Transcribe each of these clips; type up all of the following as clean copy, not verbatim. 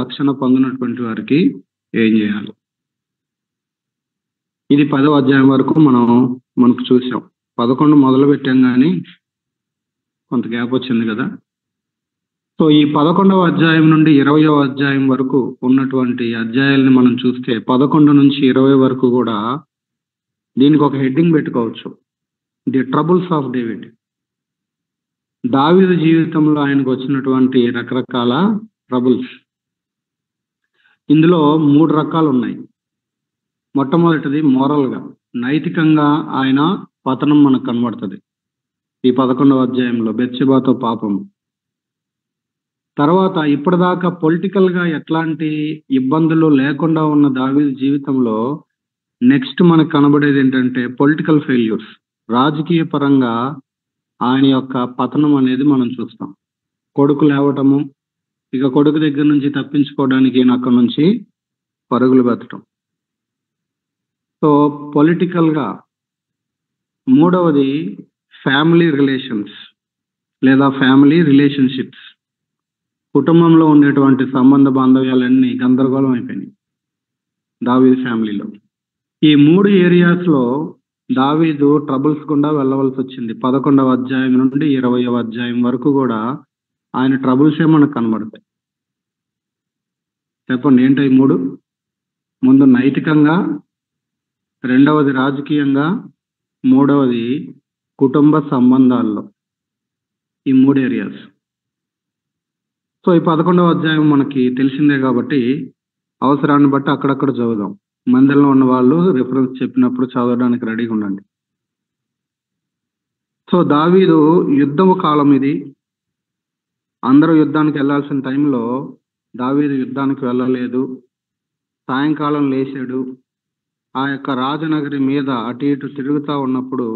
రక్షణ పొందినటువంటి వారికి ఏం చేయాలి? ఇది 10వ అధ్యాయం వరకు మనకు చూసాం. 11 మొదలు పెట్టాం కానీ కొంత గ్యాప్ వచ్చింది కదా. సో ఈ 11వ అధ్యాయం నుండి 20వ అధ్యాయం వరకు ఉన్నటువంటి అధ్యాయాలను మనం చూస్తే 11 నుంచి 20 వరకు కూడా దీనికి ఒక హెడ్డింగ్ పెట్టుకోవచ్చు, ది ట్రబుల్స్ ఆఫ్ డేవిడ్. దావీదు జీవితంలో ఆయనకు వచ్చినటువంటి రకరకాల ట్రబుల్స్. ఇందులో 3 రకాలు ఉన్నాయి. మొట్టమొదటిది మోరల్గా, నైతికంగా ఆయన పతనం మనకు కనబడుతుంది ఈ 11వ అధ్యాయంలో, బెత్షెబాతో పాపం. తర్వాత ఇప్పటిదాకా పొలిటికల్గా ఎట్లాంటి ఇబ్బందులు లేకుండా ఉన్న దావీదు జీవితంలో నెక్స్ట్ మనకు కనబడేది ఏంటంటే పొలిటికల్ ఫెయిల్యూర్స్. రాజకీయ పరంగా ఆయన యొక్క పతనం అనేది మనం చూస్తాం. కొడుకు లేవటము, ఇక కొడుకు దగ్గర నుంచి తప్పించుకోవడానికి ఈయన అక్కడి నుంచి పరుగులు పెట్టడం. సో పొలిటికల్గా. మూడవది ఫ్యామిలీ రిలేషన్స్ లేదా ఫ్యామిలీ రిలేషన్షిప్స్. కుటుంబంలో ఉండేటువంటి సంబంధ బాంధవ్యాలన్నీ గందరగోళం అయిపోయినాయి దావీదు ఫ్యామిలీలో. ఈ 3 ఏరియాస్లో దావీదు ట్రబుల్స్ గుండా వెళ్ళవలసి వచ్చింది. 11వ అధ్యాయం నుండి 20వ అధ్యాయం వరకు కూడా ఆయన ట్రబుల్సే మనకు కనబడతాయి. చెప్పండి ఏంటో ఈ 3? ముందు నైతికంగా, రెండవది రాజకీయంగా, మూడవది కుటుంబ సంబంధాల్లో. ఈ 3 ఏరియాస్. సో ఈ 11వ అధ్యాయం మనకి తెలిసిందే కాబట్టి అవసరాన్ని బట్టి అక్కడక్కడ చదువుదాం. మందిరంలో ఉన్న వాళ్ళు రిఫరెన్స్ చెప్పినప్పుడు చదవడానికి రెడీగా ఉండండి. సో దావీదు యుద్ధము కాలం ఇది. అందరూ యుద్ధానికి వెళ్ళాల్సిన టైంలో దావీదు యుద్ధానికి వెళ్ళలేదు. సాయంకాలం లేచాడు. ఆ యొక్క రాజనగరి మీద అటు ఇటు తిరుగుతూ ఉన్నప్పుడు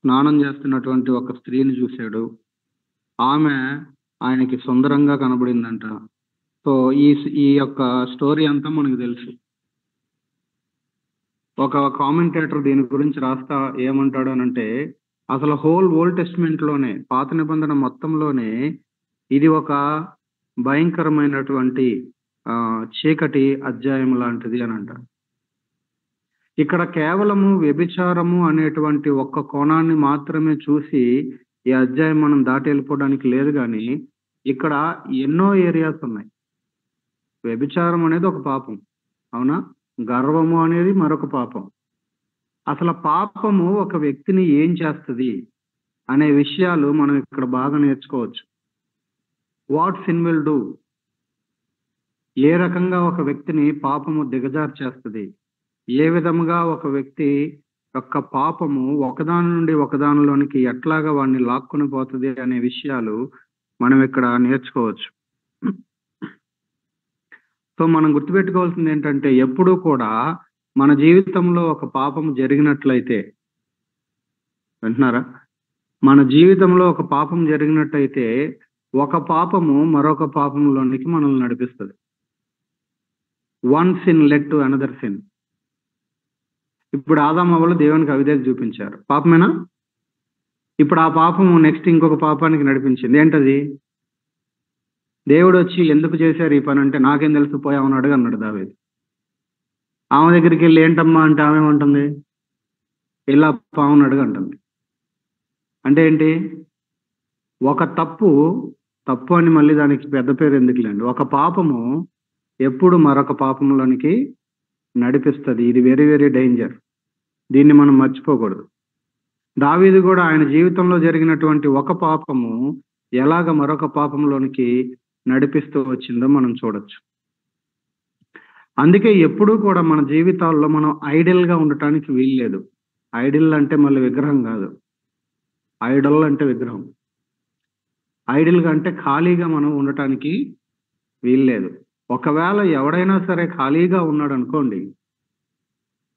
స్నానం చేస్తున్నటువంటి ఒక స్త్రీని చూశాడు. ఆమె ఆయనకి సుందరంగా కనబడిందంట. సో ఈ యొక్క స్టోరీ అంతా మనకు తెలుసు. ఒక కామెంటేటర్ దీని గురించి రాస్తా ఏమంటాడు అనంటే, అసలు హోల్ ఓల్డ్ టెస్ట్మెంట్లోనే, పాత నిబంధన మొత్తంలోనే ఇది ఒక భయంకరమైనటువంటి చీకటి అధ్యాయం లాంటిది అని అంటారు. ఇక్కడ కేవలము వ్యభిచారము అనేటువంటి ఒక్క కోణాన్ని మాత్రమే చూసి ఈ అధ్యాయం మనం దాటి వెళ్ళిపోవడానికి లేదు, కానీ ఇక్కడ ఎన్నో ఏరియాస్ ఉన్నాయి. వ్యభిచారం అనేది ఒక పాపం, అవునా? గర్వము అనేది మరొక పాపం. అసలు పాపము ఒక వ్యక్తిని ఏం చేస్తుంది అనే విషయాలు మనం ఇక్కడ బాగా నేర్చుకోవచ్చు. వాట్ సిన్ విల్ డూ, ఏ రకంగా ఒక వ్యక్తిని పాపము దిగజారు చేస్తుంది, ఏ విధముగా ఒక వ్యక్తి యొక్క పాపము ఒకదాని నుండి ఒకదానిలోనికి ఎట్లాగా వాడిని లాక్కుని పోతుంది అనే విషయాలు మనం ఇక్కడ నేర్చుకోవచ్చు. సో మనం గుర్తుపెట్టుకోవాల్సింది ఏంటంటే, ఎప్పుడూ కూడా మన జీవితంలో ఒక పాపం జరిగినట్లయితే, వింటున్నారా? మన జీవితంలో ఒక పాపం జరిగినట్టయితే ఒక పాపము మరొక పాపంలోనికి మనల్ని నడిపిస్తుంది. One sin led to another sin. ఇప్పుడు ఆదాము అవ్వలు దేవునికి అవిధేయత చూపించారు, పాపమేనా? ఇప్పుడు ఆ పాపము నెక్స్ట్ ఇంకొక పాపానికి నడిపించింది. ఏంటది? దేవుడు వచ్చి ఎందుకు చేశారు ఈ పని అంటే, నాకేం తెలుసు పోయామని అన్నాడు దావీదు. ఆమె దగ్గరికి వెళ్ళి ఏంటమ్మా అంటే ఆమె ఏమంటుంది? ఇలా పావును అంటుంది. అంటే ఏంటి? ఒక తప్పు అని మళ్ళీ దానికి పెద్ద పేరు ఎందుకులేండి, ఒక పాపము ఎప్పుడు మరొక పాపంలోనికి నడిపిస్తుంది. ఇది వెరీ వెరీ డేంజర్. దీన్ని మనం మర్చిపోకూడదు. దావీదు కూడా ఆయన జీవితంలో జరిగినటువంటి ఒక పాపము ఎలాగ మరొక పాపంలోనికి నడిపిస్తూ వచ్చిందో మనం చూడొచ్చు. అందుకే ఎప్పుడూ కూడా మన జీవితాల్లో మనం ఐడియల్గా ఉండటానికి వీల్లేదు. ఐడిల్ అంటే మళ్ళీ విగ్రహం కాదు, ఐడల్ అంటే విగ్రహం. ఐడిల్గా అంటే ఖాళీగా మనం ఉండటానికి వీల్లేదు. ఒకవేళ ఎవడైనా సరే ఖాళీగా ఉన్నాడు అనుకోండి,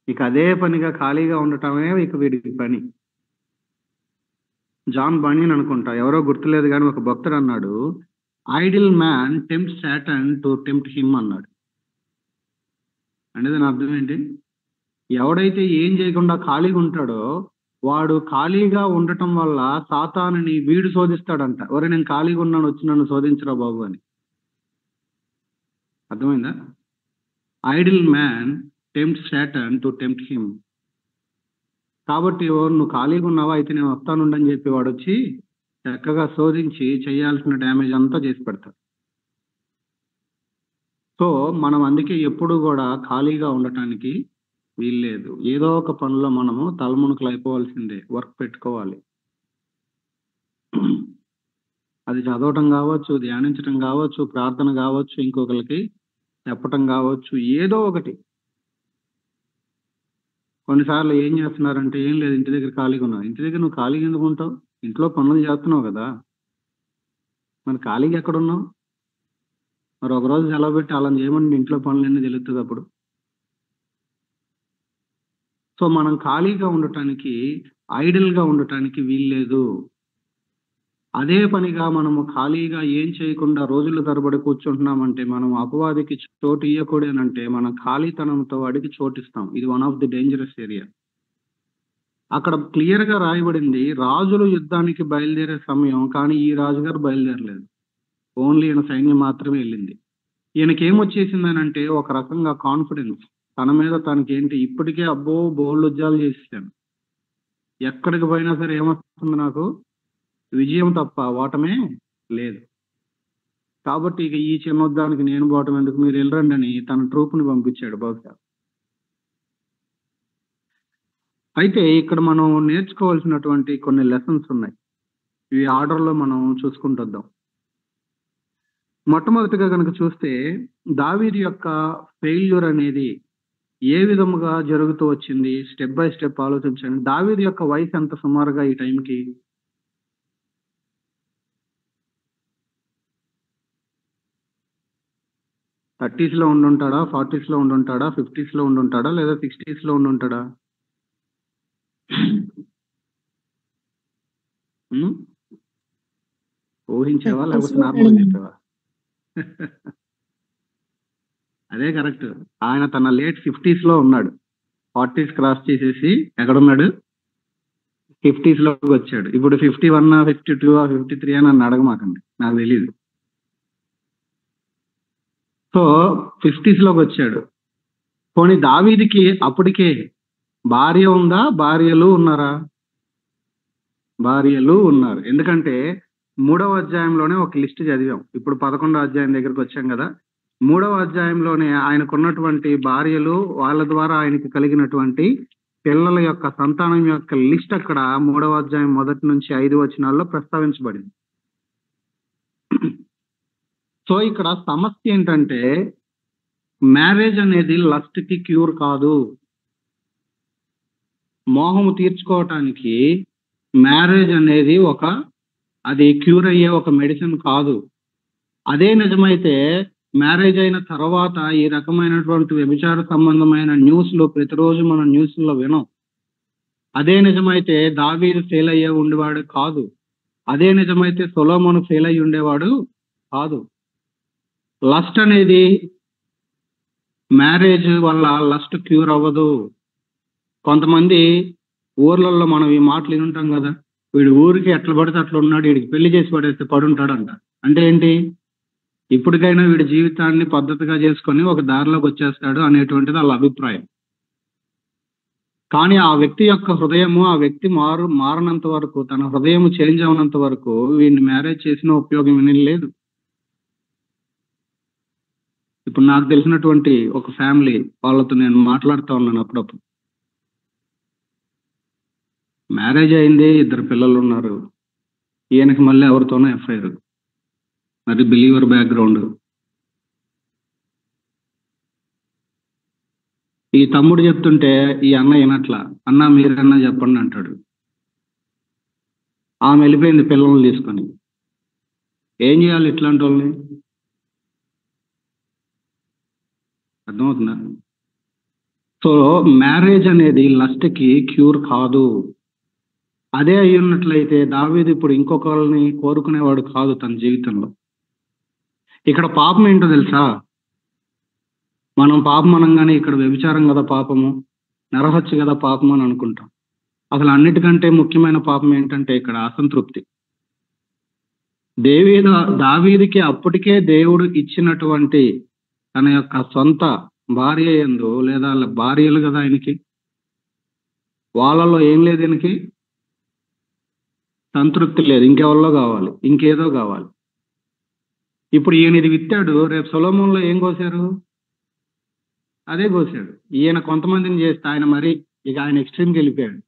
ఇక అదే పనిగా ఖాళీగా ఉండటమే ఇక వీడికి పని. జాన్ బనీన్ అనుకుంటా, ఎవరో గుర్తులేదు కానీ ఒక భక్తుడు అన్నాడు, idle man tempt Satan to tempt him అన్నాడు. అంటే దాని అర్థం ఏంటి? ఎవడైతే ఏం చేయకుండా ఖాళీగా ఉంటాడో వాడు ఖాళీగా ఉండటం వల్ల సాతానుని వీడు శోధిస్తాడంట. ఒరే నేను ఖాళీగా ఉన్నాను, వచ్చి నన్ను శోధించరా బాబు అని. అర్థమైందా? Idle man tempt Satan to tempt him. కాబట్టి నువ్వు ఖాళీగా ఉన్నావా, అయితే నేను వస్తానుండని చెప్పి వాడు వచ్చి చక్కగా శోధించి చేయాల్సిన డ్యామేజ్ అంతా చేసి పెడతాడు. సో మనం అందుకే ఎప్పుడు కూడా ఖాళీగా ఉండటానికి వీల్లేదు. ఏదో ఒక పనిలో మనము తలమునకలు అయిపోవాల్సిందే, వర్క్ పెట్టుకోవాలి. అది చదవటం కావచ్చు, ధ్యానించటం కావచ్చు, ప్రార్థన కావచ్చు, ఇంకొకరికి చెప్పటం కావచ్చు, ఏదో ఒకటి. కొన్నిసార్లు ఏం చేస్తున్నారంటే, ఏం లేదు ఇంటి దగ్గర ఖాళీగా ఉన్నావు. ఇంటి దగ్గర నువ్వు ఖాళీగా ఎందుకు ఉంటావు? ఇంట్లో పనులు చేస్తున్నావు కదా, మరి ఖాళీగా ఎక్కడున్నావు? మరి ఒకరోజు సెలవు పెట్టి అలా చేయమని ఇంట్లో పనులన్నీ తెలుస్తుంది అప్పుడు. సో మనం ఖాళీగా ఉండటానికి, ఐడిల్గా ఉండటానికి వీల్లేదు. అదే పనిగా మనము ఖాళీగా ఏం చేయకుండా రోజుల తరబడి కూర్చుంటున్నామంటే మనం అపవాదికి చోటు ఇవ్వకూడదంటే మనం ఖాళీతనంతో వాడికి చోటిస్తాం. ఇది one of the dangerous area. అక్కడ క్లియర్ గా రాయబడింది, రాజులు యుద్ధానికి బయలుదేరే సమయం, కానీ ఈ రాజుగారు బయలుదేరలేదు. ఓన్లీ ఈయన సైన్యం మాత్రమే వెళ్ళింది. ఈయనకి ఏమొచ్చేసిందని అంటే ఒక రకంగా కాన్ఫిడెన్స్, తన మీద తనకి ఏంటి, ఇప్పటికే అబ్బో బోల్డ్ ఉద్యోగాలు చేసేసాను, ఎక్కడికి పోయినా సరే ఏమొస్తుంది నాకు, విజయం తప్ప ఓటమే లేదు. కాబట్టి ఇక ఈ చిన్న యుద్ధానికి నేను పోవటం ఎందుకు, మీరు వెళ్ళరండి అని తన ట్రూప్ని పంపించాడు బహుశా. అయితే ఇక్కడ మనం నేర్చుకోవాల్సినటువంటి కొన్ని లెసన్స్ ఉన్నాయి. ఈ ఆర్డర్లో మనం చూసుకుంటుద్దాం. మొట్టమొదటిగా కనుక చూస్తే దావీదు యొక్క ఫెయిల్యూర్ అనేది ఏ విధముగా జరుగుతూ వచ్చింది, స్టెప్ బై స్టెప్ ఆలోచించండి. దావీదు యొక్క వయసు ఎంత సుమారుగా ఈ టైంకి? థర్టీస్లో ఉండుంటాడా, 40స్లో ఉండుంటాడా, 50స్లో ఉండుంటాడా, లేదా 60స్లో ఉండుంటాడా? ఊహించావా లేకపోతే నార్మల్గా చెప్పావా? అదే కరెక్ట్. ఆయన తన లేట్ 50స్లో ఉన్నాడు. 40s క్రాస్ చేసేసి ఎక్కడున్నాడు? 50స్లోకి వచ్చాడు. ఇప్పుడు 51, 52, 53 అని నన్ను అడగమాకండి, నాకు తెలియదు. సో 50స్లోకి వచ్చాడు. పోనీ దావీదికి అప్పటికే భార్య ఉందా, భార్యలు ఉన్నారా? భార్యలు ఉన్నారు. ఎందుకంటే 3వ అధ్యాయంలోనే ఒక లిస్ట్ చదివాం. ఇప్పుడు 11వ అధ్యాయం దగ్గరకు వచ్చాం కదా. 3వ అధ్యాయంలోనే ఆయనకున్నటువంటి భార్యలు, వాళ్ళ ద్వారా ఆయనకి కలిగినటువంటి పిల్లల యొక్క సంతానం యొక్క లిస్ట్ అక్కడ 3వ అధ్యాయం 1 నుంచి 5 వచనాల్లో ప్రస్తావించబడింది. సో ఇక్కడ సమస్య ఏంటంటే, మ్యారేజ్ అనేది లస్ట్ కి క్యూర్ కాదు. మోహము తీర్చుకోవటానికి మ్యారేజ్ అనేది అది క్యూర్ అయ్యే ఒక మెడిసిన్ కాదు. అదే నిజమైతే మ్యారేజ్ అయిన తర్వాత ఈ రకమైనటువంటి వ్యభిచార సంబంధమైన న్యూస్లు ప్రతిరోజు మనం న్యూస్లో వినం. అదే నిజమైతే దావీదు ఫెయిల్ అయ్యే ఉండేవాడు కాదు. అదే నిజమైతే సొలొమోను ఫెయిల్ అయ్యి ఉండేవాడు కాదు. లస్ట్ అనేది మ్యారేజ్ వల్ల లస్ట్ క్యూర్ అవ్వదు. కొంతమంది ఊర్లలో మనం ఈ మాటలు వినుంటాం కదా, వీడు ఊరికి ఎట్లా పడితే అట్లా ఉన్నాడు, వీడికి పెళ్లి చేసి పడేస్తే పడుంటాడంట. అంటే ఏంటి? ఇప్పటికైనా వీడి జీవితాన్ని పద్ధతిగా చేసుకొని ఒక దారిలోకి వచ్చేస్తాడు అనేటువంటిది వాళ్ళ అభిప్రాయం. కానీ ఆ వ్యక్తి యొక్క హృదయము, ఆ వ్యక్తి మారనంత వరకు, తన హృదయం చేంజ్ అవనంత వరకు వీడిని మ్యారేజ్ చేసిన ఉపయోగం ఏమీ లేదు. ఇప్పుడు నాకు తెలిసినటువంటి ఒక ఫ్యామిలీ వాళ్ళతో నేను మాట్లాడుతూ ఉన్నాను అప్పుడప్పుడు. మ్యారేజ్ అయింది, 2 పిల్లలు ఉన్నారు. ఈయనకి మళ్ళీ ఎవరితోనో ఎఫ్ఐఆర్, మరి బిలీవర్ బ్యాక్గ్రౌండ్. ఈ తమ్ముడు చెప్తుంటే ఈ అన్న వినట్లా, అన్న మీరన్నా చెప్పండి అంటాడు. ఆమె వెళ్ళిపోయింది పిల్లల్ని తీసుకొని. ఏం చేయాలి ఇట్లాంటి వాళ్ళని? అర్థమవుతుందా? సో మ్యారేజ్ అనేది లస్ట్కి క్యూర్ కాదు. అదే అయి ఉన్నట్లయితే దావీదు ఇప్పుడు ఇంకొకరిని కోరుకునేవాడు కాదు తన జీవితంలో. ఇక్కడ పాపం ఏంటో తెలుసా? మనం పాపం అనగానే ఇక్కడ వ్యభిచారం కదా పాపము, నరహత్య కదా పాపం అని అనుకుంటాం. అసలు అన్నిటికంటే ముఖ్యమైన పాపం ఏంటంటే ఇక్కడ అసంతృప్తి. దావీదుకి అప్పటికే దేవుడు ఇచ్చినటువంటి తన యొక్క సొంత భార్య యందు, లేదా వాళ్ళ భార్యలు కదా ఆయనకి, వాళ్ళలో ఏం లేదు ఈయనకి, సంతృప్తి లేదు. ఇంకెవరిలో కావాలి, ఇంకేదో కావాలి. ఇప్పుడు ఈయన ఇది విత్తాడు, రేపు సొలొమోన్లో ఏం కోసారు? అదే కోసాడు. ఈయన కొంతమందిని చేస్తే ఆయన మరి ఇక ఆయన ఎక్స్ట్రీమ్కి వెళ్ళిపోయాడు.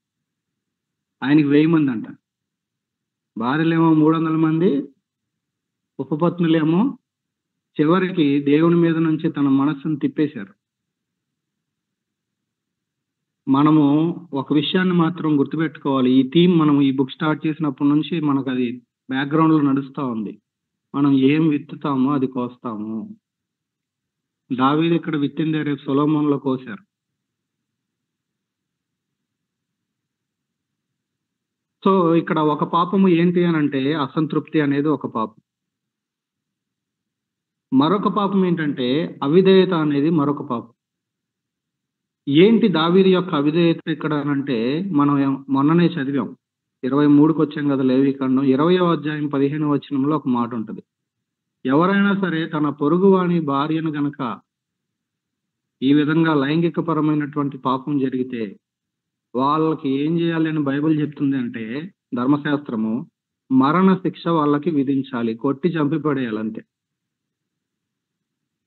ఆయనకి 1000 మంది అంట, భార్యలేమో 300 మంది, ఉపపత్నులేమో చివరికి దేవుని మీద నుంచి తన మనస్సును తిప్పేశారు. మనము ఒక విషయాన్ని మాత్రం గుర్తుపెట్టుకోవాలి. ఈ థీమ్ మనం ఈ బుక్ స్టార్ట్ చేసినప్పటి నుంచి మనకు అది బ్యాక్గ్రౌండ్ లో నడుస్తూ ఉంది. మనం ఏం విత్తుతామో అది కోస్తాము. దావీదు ఇక్కడ విత్తిందే రేపు సొలొమోన్లో కోసారు. సో ఇక్కడ ఒక పాపము ఏంటి అని అంటే అసంతృప్తి అనేది ఒక పాపం. మరొక పాపం ఏంటంటే అవిధేయత అనేది మరొక పాపం. ఏంటి దావీదు యొక్క అవిధేయత ఇక్కడ అంటే మనం మొన్ననే చదివాం, 23కి వచ్చాం కదా లేవీకాండం 20వ అధ్యాయం 15వ వచనంలో ఒక మాట ఉంటుంది. ఎవరైనా సరే తన పొరుగువాని భార్యను గనక ఈ విధంగా లైంగిక పరమైనటువంటి పాపం జరిగితే వాళ్ళకి ఏం చేయాలి అని బైబిల్ చెప్తుంది అంటే, ధర్మశాస్త్రము మరణ శిక్ష వాళ్ళకి విధించాలి, కొట్టి చంపి పడేయాలి అంతే.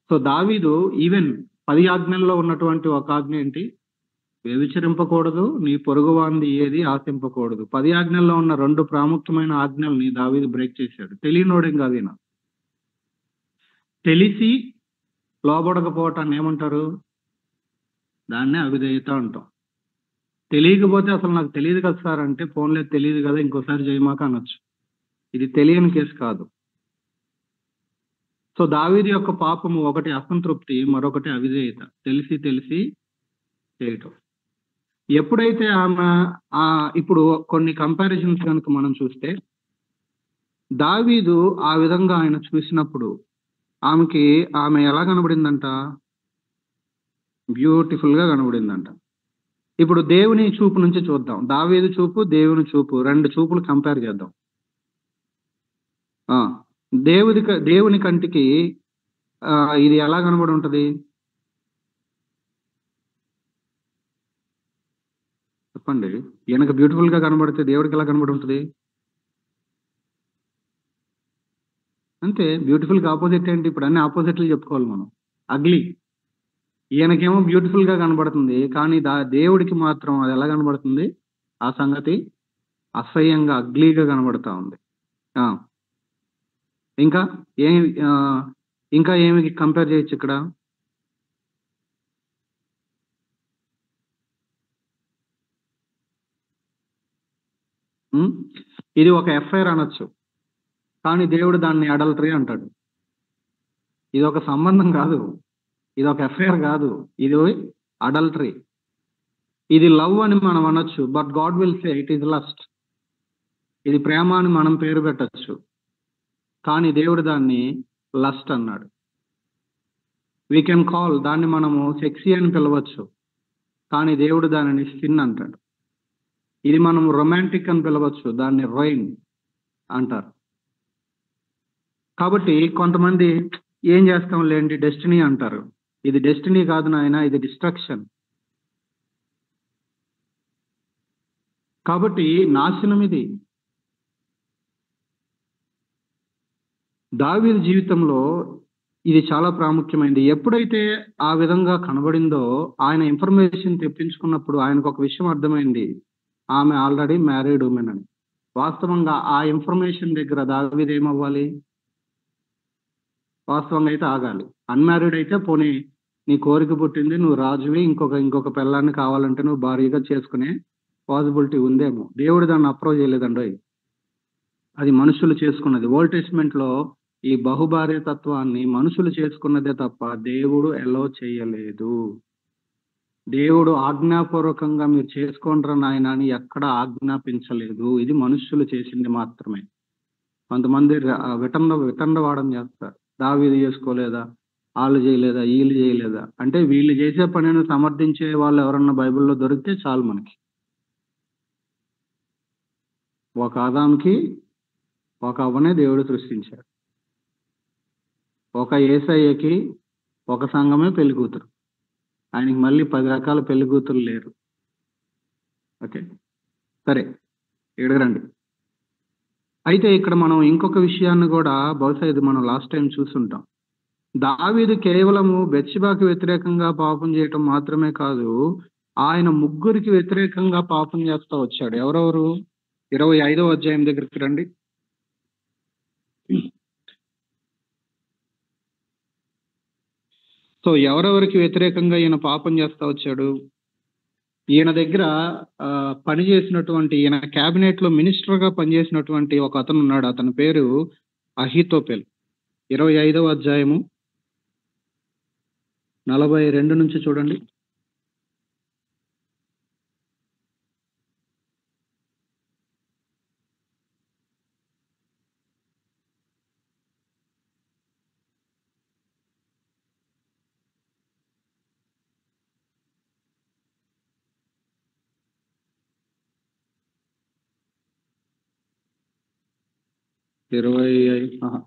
సో దావీదు ఈవెన్ 10 ఆజ్ఞల్లో ఉన్నటువంటి ఒక ఆజ్ఞ ఏంటి? వ్యభిచరింపకూడదు, నీ పొరుగువాంది ఏది ఆశింపకూడదు. 10 ఆజ్ఞల్లో ఉన్న 2 ప్రాముఖ్యమైన ఆజ్ఞల్ని దావీదు బ్రేక్ చేశాడు. తెలియనోడేం కాదు ఈయన. తెలిసి లోబడకపోవటాన్ని ఏమంటారు? దాన్నే అవిధేయత అంటాం. తెలియకపోతే అసలు నాకు తెలియదు కదా సార్ అంటే, ఫోన్లో తెలియదు కదా ఇంకోసారి చేయమాక అనొచ్చు. ఇది తెలియని కేసు కాదు. సో దావీదు యొక్క పాపము ఒకటి అసంతృప్తి, మరొకటి అవిధేయత. తెలిసి చేయటం. ఎప్పుడైతే ఆమె ఇప్పుడు కొన్ని కంపారిజన్స్ కనుక మనం చూస్తే, దావీదు ఆ విధంగా ఆయన చూసినప్పుడు ఆమె ఎలా కనబడిందంట? బ్యూటిఫుల్ గా కనబడిందంట. ఇప్పుడు దేవుని చూపు నుంచి చూద్దాం. దావీదు చూపు, దేవుని చూపు, 2 చూపులు కంపేర్ చేద్దాం. దేవుని కంటికి ఇది ఎలా కనబడి ఉంటది? చెప్పండి. ఈయనకు బ్యూటిఫుల్ గా కనబడితే దేవుడికి ఎలా కనబడి ఉంటుంది? అంతే. బ్యూటిఫుల్ గా ఆపోజిట్ ఏంటి? ఇప్పుడు అన్ని ఆపోజిట్లు చెప్పుకోవాలి మనం. అగ్లీ. ఈయనకేమో బ్యూటిఫుల్ గా కనబడుతుంది, కానీ దేవుడికి మాత్రం అది ఎలా కనబడుతుంది? ఆ సంగతి అసహ్యంగా అగ్లీగా కనబడతా ఉంది. ఇంకా ఏమి కంపేర్ చేయొచ్చు ఇక్కడ? ఇది ఒక ఎఫ్ఐఆర్ అనొచ్చు, కానీ దేవుడు దాన్ని అడల్టరీ అంటాడు. ఇది ఒక సంబంధం కాదు, ఇది ఒక ఎఫ్ఐఆర్ కాదు, ఇది అడల్టరీ. ఇది లవ్ అని మనం అనొచ్చు, but God will say it is lust. ఇది ప్రేమ అని మనం పేరు పెట్టచ్చు, కానీ దేవుడు దాన్ని లస్ట్ అన్నాడు. వీ కెన్ కాల్ దాన్ని మనము సెక్సీ అని పిలవచ్చు, కానీ దేవుడు దానిని సిన్ అంటాడు. ఇది మనం రొమాంటిక్ అని పిలవచ్చు, దాన్ని రైన్ అంటారు. కాబట్టి కొంతమంది ఏం చేస్తాం లేండి డెస్టినీ అంటారు. ఇది డెస్టినీ కాదు నాయన, ఇది డిస్ట్రక్షన్. కాబట్టి నాశనం ఇది. దావీదు జీవితంలో ఇది చాలా ప్రాముఖ్యమైనది. ఎప్పుడైతే ఆ విధంగా కనబడిందో, ఆయన ఇన్ఫర్మేషన్ తెప్పించుకున్నప్పుడు ఆయనకు ఒక విషయం అర్థమైంది, ఆమె ఆల్రెడీ మ్యారీడ్ ఉమెన్ అని. వాస్తవంగా ఆ ఇన్ఫర్మేషన్ దగ్గర దావీదు ఏమవ్వాలి? వాస్తవంగా అయితే ఆగాలి. అన్మ్యారీడ్ అయితే పోనీ నీ కోరిక పుట్టింది, నువ్వు రాజువి, ఇంకొక పిల్లాన్ని కావాలంటే నువ్వు భారీగా చేసుకునే పాసిబిలిటీ ఉందేమో. దేవుడు దాన్ని అప్రూవ్ చేయలేదండి. అది మనుషులు చేసుకున్నది. ఓల్డ్ టెస్ట్మెంట్ లో ఈ బహుభార్య తత్వాన్ని మనుషులు చేసుకున్నదే తప్ప దేవుడు ఎలో చేయలేదు. దేవుడు ఆజ్ఞాపూర్వకంగా మీరు చేసుకోండ్రా నాయన అని ఎక్కడ ఆజ్ఞాపించలేదు. ఇది మనుషులు చేసింది మాత్రమే. కొంతమంది వితండవాదం చేస్తారు. దావీదు చేసుకోలేదా, వాళ్ళు చేయలేదా, వీళ్ళు చేయలేదా అంటే, వీళ్ళు చేసే పనిని సమర్థించే వాళ్ళు ఎవరన్నా బైబిల్లో దొరికితే చాలు మనకి. ఒక ఆదాముకి ఒక అవ్వనే దేవుడు సృష్టించాడు. ఒక యేసయ్యకి ఒక సంఘమే పెళ్లి కూతురు. ఆయనకి మళ్ళీ 10 రకాల పెళ్లి కూతురు లేరు. ఓకే, సరే, ఎడగరండి. అయితే ఇక్కడ మనం ఇంకొక విషయాన్ని కూడా బహుశా ఇది మనం లాస్ట్ టైం చూసుంటాం. దావీదు కేవలము బెత్షెబాకు వ్యతిరేకంగా పాపం చేయటం మాత్రమే కాదు, ఆయన ముగ్గురికి వ్యతిరేకంగా పాపం చేస్తా వచ్చాడు. ఎవరెవరు? 25వ అధ్యాయం దగ్గరికి రండి. సో ఎవరెవరికి వ్యతిరేకంగా ఈయన పాపం చేస్తా వచ్చాడు? ఈయన దగ్గర పనిచేసినటువంటి, ఈయన క్యాబినెట్ లో మినిస్టర్ గా పనిచేసినటువంటి ఒక అతను ఉన్నాడు. అతని పేరు అహీతోపెల్. 25వ అధ్యాయము 42 నుంచి చూడండి.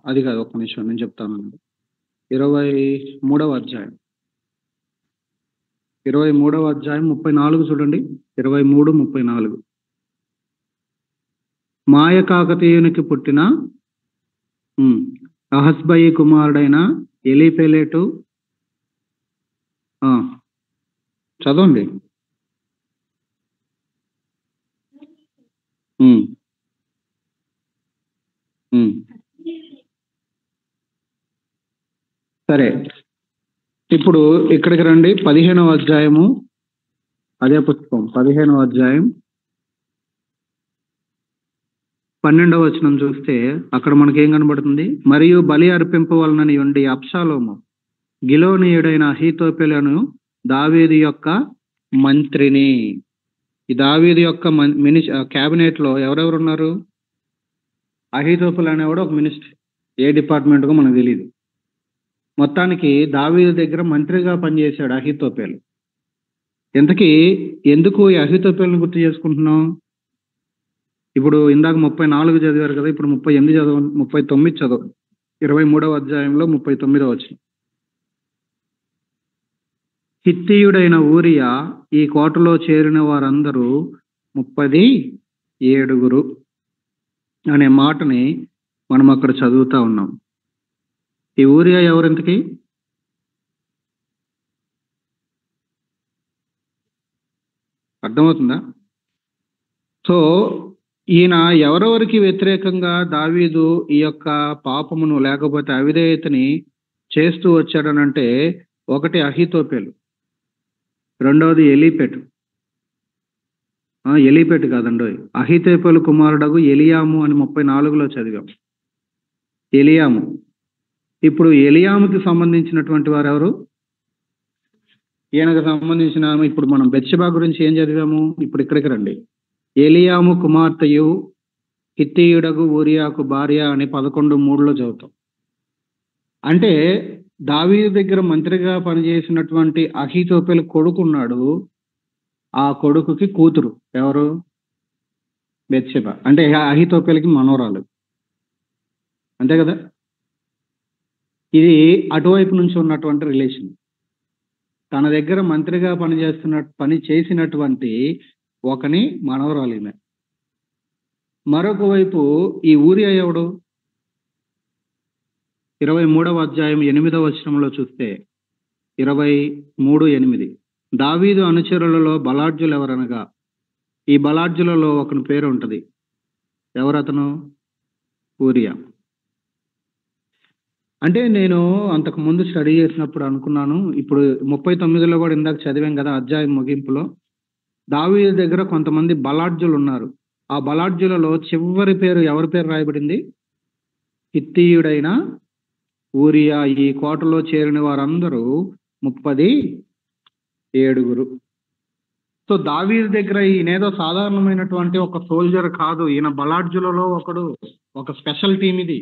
అది కాదు, ఒక్క నిమిషం నేను చెప్తాను. 23వ అధ్యాయం 23వ అధ్యాయం 34 చూడండి. 23-34. మాయ కాకతీయునికి పుట్టిన అహస్బయి కుమారుడైన ఎలీపెలెటు. చదవండి. సరే, ఇప్పుడు ఇక్కడికి రండి. 15వ అధ్యాయము, అదే పుస్తకం 15వ అధ్యాయం 12వ వచనం చూస్తే అక్కడ మనకేం కనబడుతుంది? మరియు బలి అర్పింపవలనని ఉండి అబ్షాలోము గిలోనీయుడైన అహీతోపెలను దావీదు యొక్క మంత్రిని. ఈ దావీదు యొక్క క్యాబినెట్ లో ఎవరెవరు ఉన్నారు? అహీతోపెల్ అనేవాడు ఒక మినిస్టర్. ఏ డిపార్ట్మెంట్ కో మనకు తెలియదు. మొత్తానికి దావీదు దగ్గర మంత్రిగా పనిచేశాడు అహీతోపెల్. ఇంతకీ ఎందుకు ఈ అహీతోపెల్ని గుర్తు చేసుకుంటున్నాం? ఇప్పుడు ఇందాక 34 చదివారు కదా, ఇప్పుడు 38 చదవ 39 చదవ 23వ అధ్యాయంలో 39వ వచనం. హిత్తీయుడైన ఊరియా ఈ కోటలో చేరిన వారందరూ 37 అనే మాటని మనం అక్కడ చదువుతా ఉన్నాం. ఈ ఊరియా ఎవరింతకి? అర్థమవుతుందా? సో ఈయన ఎవరెవరికి వ్యతిరేకంగా దావీదు ఈ యొక్క పాపమును లేకపోతే అవిధేయతని చేస్తూ వచ్చాడనంటే, ఒకటి అహీతోపెలు, రెండవది ఎలీపెట్ కాదండి, అహీతోపెలు కుమారుడగు ఎలియాము అని 34లో చదివాం. ఎలియాము. ఇప్పుడు ఎలియాముకి సంబంధించినటువంటి వారు ఎవరు? ఈయనకు సంబంధించిన, ఇప్పుడు మనం బెత్షెబా గురించి ఏం చదివాము? ఇప్పుడు ఇక్కడికి రండి. ఎలియాము కుమార్తెయు హిత్తీయుడగు ఊరియాకు భార్య అని 11:3లో చదువుతాం. అంటే దావీదు దగ్గర మంత్రిగా పనిచేసినటువంటి అహీతోపెలు కొడుకున్నాడు. ఆ కొడుకుకి కూతురు ఎవరు? బెత్షెబా. అంటే అహీతోపెలకి మనవరాలు, అంతే కదా? ఇది అటువైపు నుంచి ఉన్నటువంటి రిలేషన్. తన దగ్గర మంత్రిగా పని చేసినటువంటి ఒకని మనవరాలు ఈమె. మరొక వైపు ఈ ఊరియా ఎవడు? 23వ అధ్యాయం 8వ వచనంలో చూస్తే 23:8 దావీదు అనుచరులలో బలాఢ్యులు ఎవరనగా, ఈ బలాఢ్యులలో ఒకని పేరు ఉంటది. ఎవరతను? ఊరియా. అంటే నేను అంతకు ముందు స్టడీ చేసినప్పుడు అనుకున్నాను, ఇప్పుడు 39లో కూడా ఇందాక చదివాం కదా అధ్యాయం ముగింపులో, దావీదు దగ్గర కొంతమంది బలాఢ్యులు ఉన్నారు. ఆ బలాఢ్యులలో చివరి పేరు ఎవరి పేరు రాయబడింది? హిత్తీయుడైన ఊరియా. ఈ కోటలో చేరిన వారందరూ 37. సో దావీదు దగ్గర ఈయనేదో సాధారణమైనటువంటి ఒక సోల్జర్ కాదు, ఈయన బలాఢ్యులలో ఒకడు. ఒక స్పెషల్ టీం ఇది,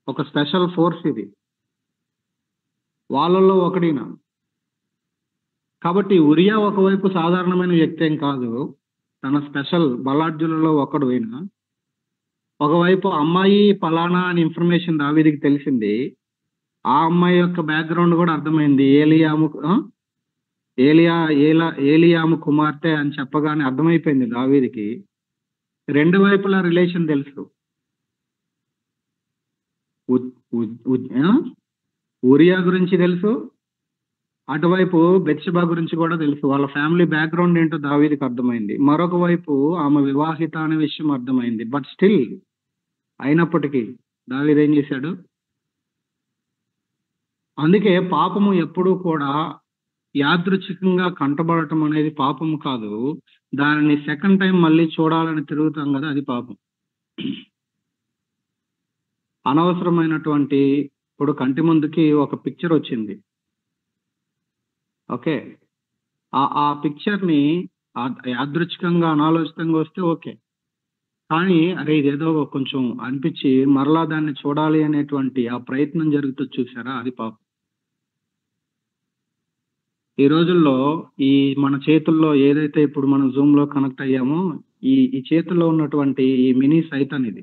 ఒక స్పెషల్ ఫోర్స్ ఇది, వాళ్ళల్లో ఒకడిన. కాబట్టి ఉరియా ఒకవైపు సాధారణమైన వ్యక్తి ఏం కాదు, తన స్పెషల్ బలాఢ్యులలో ఒకడు ఈయన. ఒకవైపు అమ్మాయి పలానా అని ఇన్ఫర్మేషన్ దావీదుకి తెలిసింది. ఆ అమ్మాయి యొక్క బ్యాక్గ్రౌండ్ కూడా అర్థమైంది. ఏలియాము కుమార్తె అని చెప్పగానే అర్థమైపోయింది దావీదుకి. రెండు వైపులా రిలేషన్ తెలుసు. ఊరియా గురించి తెలుసు, అటువైపు బెత్షెబా గురించి కూడా తెలుసు. వాళ్ళ ఫ్యామిలీ బ్యాక్గ్రౌండ్ ఏంటో దావీదుకి అర్థమైంది. మరొక వైపు ఆమె వివాహిత అనే విషయం అర్థమైంది. బట్ స్టిల్ అయినప్పటికీ దావీదు ఏం చేశాడు? అందుకే పాపము ఎప్పుడూ కూడా యాదృచ్ఛికంగా కంటబడటం అనేది పాపము కాదు. దానిని సెకండ్ టైం మళ్ళీ చూడాలని తిరుగుతాం కదా, అది పాపం. అనవసరమైనటువంటి ఇప్పుడు కంటి ముందుకి ఒక పిక్చర్ వచ్చింది. ఓకే, ఆ పిక్చర్ ని యాదృచ్ఛికంగా అనాలోచితంగా వస్తే ఓకే, కానీ అరే ఇదేదో కొంచెం అనిపించి మరలా దాన్ని చూడాలి అనేటువంటి ఆ ప్రయత్నం జరుగుతుంది చూసారా, అది పాపం. ఈ రోజుల్లో ఈ మన చేతుల్లో ఏదైతే ఇప్పుడు మనం జూమ్ లో కనెక్ట్ అయ్యామో, ఈ చేతుల్లో ఉన్నటువంటి ఈ మినీ సైతాన్ ఇది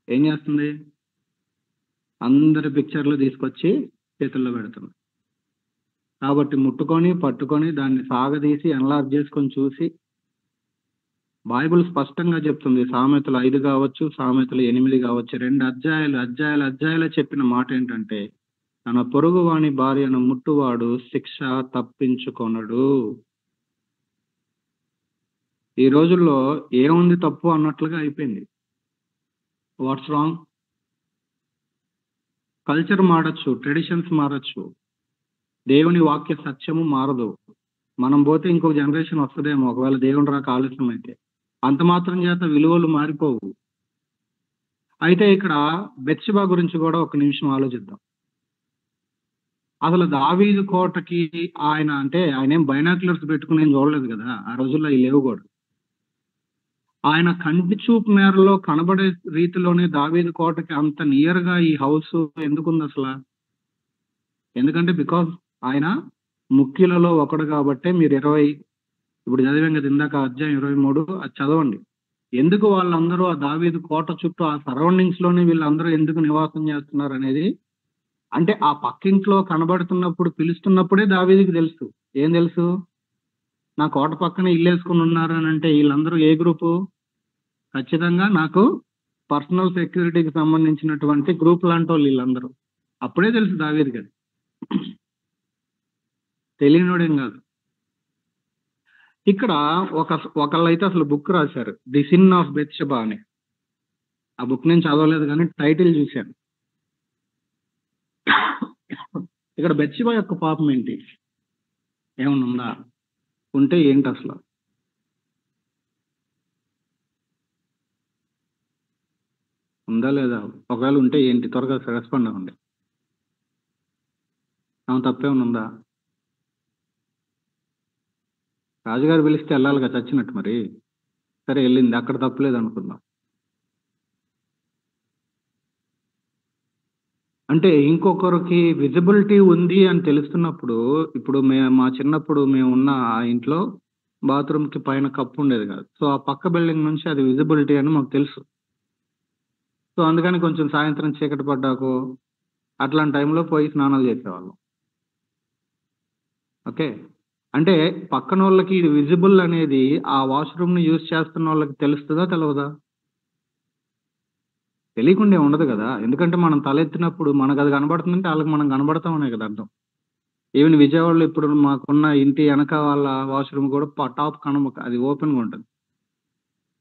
ఏం చేస్తుంది? అందరి పిక్చర్లు తీసుకొచ్చి చేతుల్లో పెడుతుంది. కాబట్టి ముట్టుకొని పట్టుకొని దాన్ని సాగదీసి ఎన్లార్జ్ చేసుకొని చూసి, బైబిల్ స్పష్టంగా చెప్తుంది. సామెతలు 5 కావచ్చు, సామెతలు 8 కావచ్చు, 2 అధ్యాయాలు చెప్పిన మాట ఏంటంటే, తన పొరుగు వాని భార్యను ముట్టువాడు శిక్ష తప్పించుకొనడు. ఈ రోజుల్లో ఏముంది తప్పు అన్నట్లుగా అయిపోయింది. What's wrong? కల్చర్ మారచ్చు, ట్రెడిషన్స్ మారచ్చు, దేవుని వాక్య సత్యము మారదు. మనం పోతే ఇంకొక జనరేషన్ వస్తుందేమో, ఒకవేళ దేవుని రాక ఆలస్యం అయితే. అంత మాత్రం చేత విలువలు మారిపోవు. అయితే ఇక్కడ బెత్షెబా గురించి కూడా ఒక నిమిషం ఆలోచిద్దాం. అసలు దావీదు కోటకి ఆయన ఏం బైనాక్యులర్స్ పెట్టుకుని ఏం చూడలేదు కదా, ఆ రోజుల్లో అవి లేవు కూడా. ఆయన కంటి చూపు మేరలో కనబడే రీతిలోనే దావీదు కోటకి అంత నియర్ గా ఈ హౌస్ ఎందుకుంది అసలు? ఎందుకంటే బికాస్ ఆయన ముఖ్యులలో ఒకడు కాబట్టే. మీరు ఇప్పుడు చదివాం కదా ఇందాక, అధ్యాయం 23 అది చదవండి. ఎందుకు వాళ్ళందరూ ఆ దావీదు కోట చుట్టూ ఆ సరౌండింగ్స్ లోనే వీళ్ళందరూ ఎందుకు నివాసం చేస్తున్నారు అనేది, అంటే ఆ పక్కింట్లో కనబడుతున్నప్పుడు పిలుస్తున్నప్పుడే దావీదుకి తెలుసు. ఏం తెలుసు? నా కోట పక్కన ఇల్లు వేసుకుని ఉన్నారు అని అంటే వీళ్ళందరూ ఏ గ్రూపు? ఖచ్చితంగా నాకు పర్సనల్ సెక్యూరిటీకి సంబంధించినటువంటి గ్రూప్ లాంటి వాళ్ళు వీళ్ళందరూ. అప్పుడే తెలుసు దావీదు గారు, తెలియనోడేం కాదు. ఇక్కడ ఒకళ్ళైతే అసలు బుక్ రాశారు, ది సిన్ ఆఫ్ బెత్షెబా అని. ఆ బుక్ నేను చదవలేదు కానీ టైటిల్ చూశాను. ఇక్కడ బెత్షెబా యొక్క పాపం ఏంటి? ఏమన్నా ఉందా? ఉంటే ఏంటి అసలు? ఉందా లేదా? ఒకవేళ ఉంటే ఏంటి? త్వరగా రెస్పాండ్ అవ్వండి. తప్పేమన్నా ఉందా? రాజుగారు పిలిస్తే వెళ్ళాలిగా, చచ్చినట్టు మరి. సరే వెళ్ళింది, అక్కడ తప్పలేదు అనుకుందాం. అంటే ఇంకొకరికి విజిబిలిటీ ఉంది అని తెలుస్తున్నప్పుడు, ఇప్పుడు మా చిన్నప్పుడు మేము ఉన్న ఆ ఇంట్లో బాత్రూమ్ కి పైన కప్పు ఉండేది కాదు. సో ఆ పక్క బిల్డింగ్ నుంచి అది విజిబిలిటీ అని మాకు తెలుసు. సో అందుకని కొంచెం సాయంత్రం చీకటి పడ్డాకో అట్లాంటి టైంలో పోయి స్నానాలు చేసేవాళ్ళం. ఓకే, అంటే పక్కన వాళ్ళకి ఇది విజిబుల్ అనేది ఆ వాష్రూమ్ ని యూజ్ చేస్తున్న వాళ్ళకి తెలుస్తుందా తెలియదా? తెలియకుండా ఉండదు కదా, ఎందుకంటే మనం తలెత్తినప్పుడు మనకు అది కనబడుతుందంటే వాళ్ళకి మనం కనబడతామనే కదా అర్థం. ఈవెన్ విజయవాడలో ఇప్పుడు మాకున్న ఇంటి వెనక వాళ్ళ వాష్రూమ్ కూడా టాప్ అది ఓపెన్గా ఉంటుంది.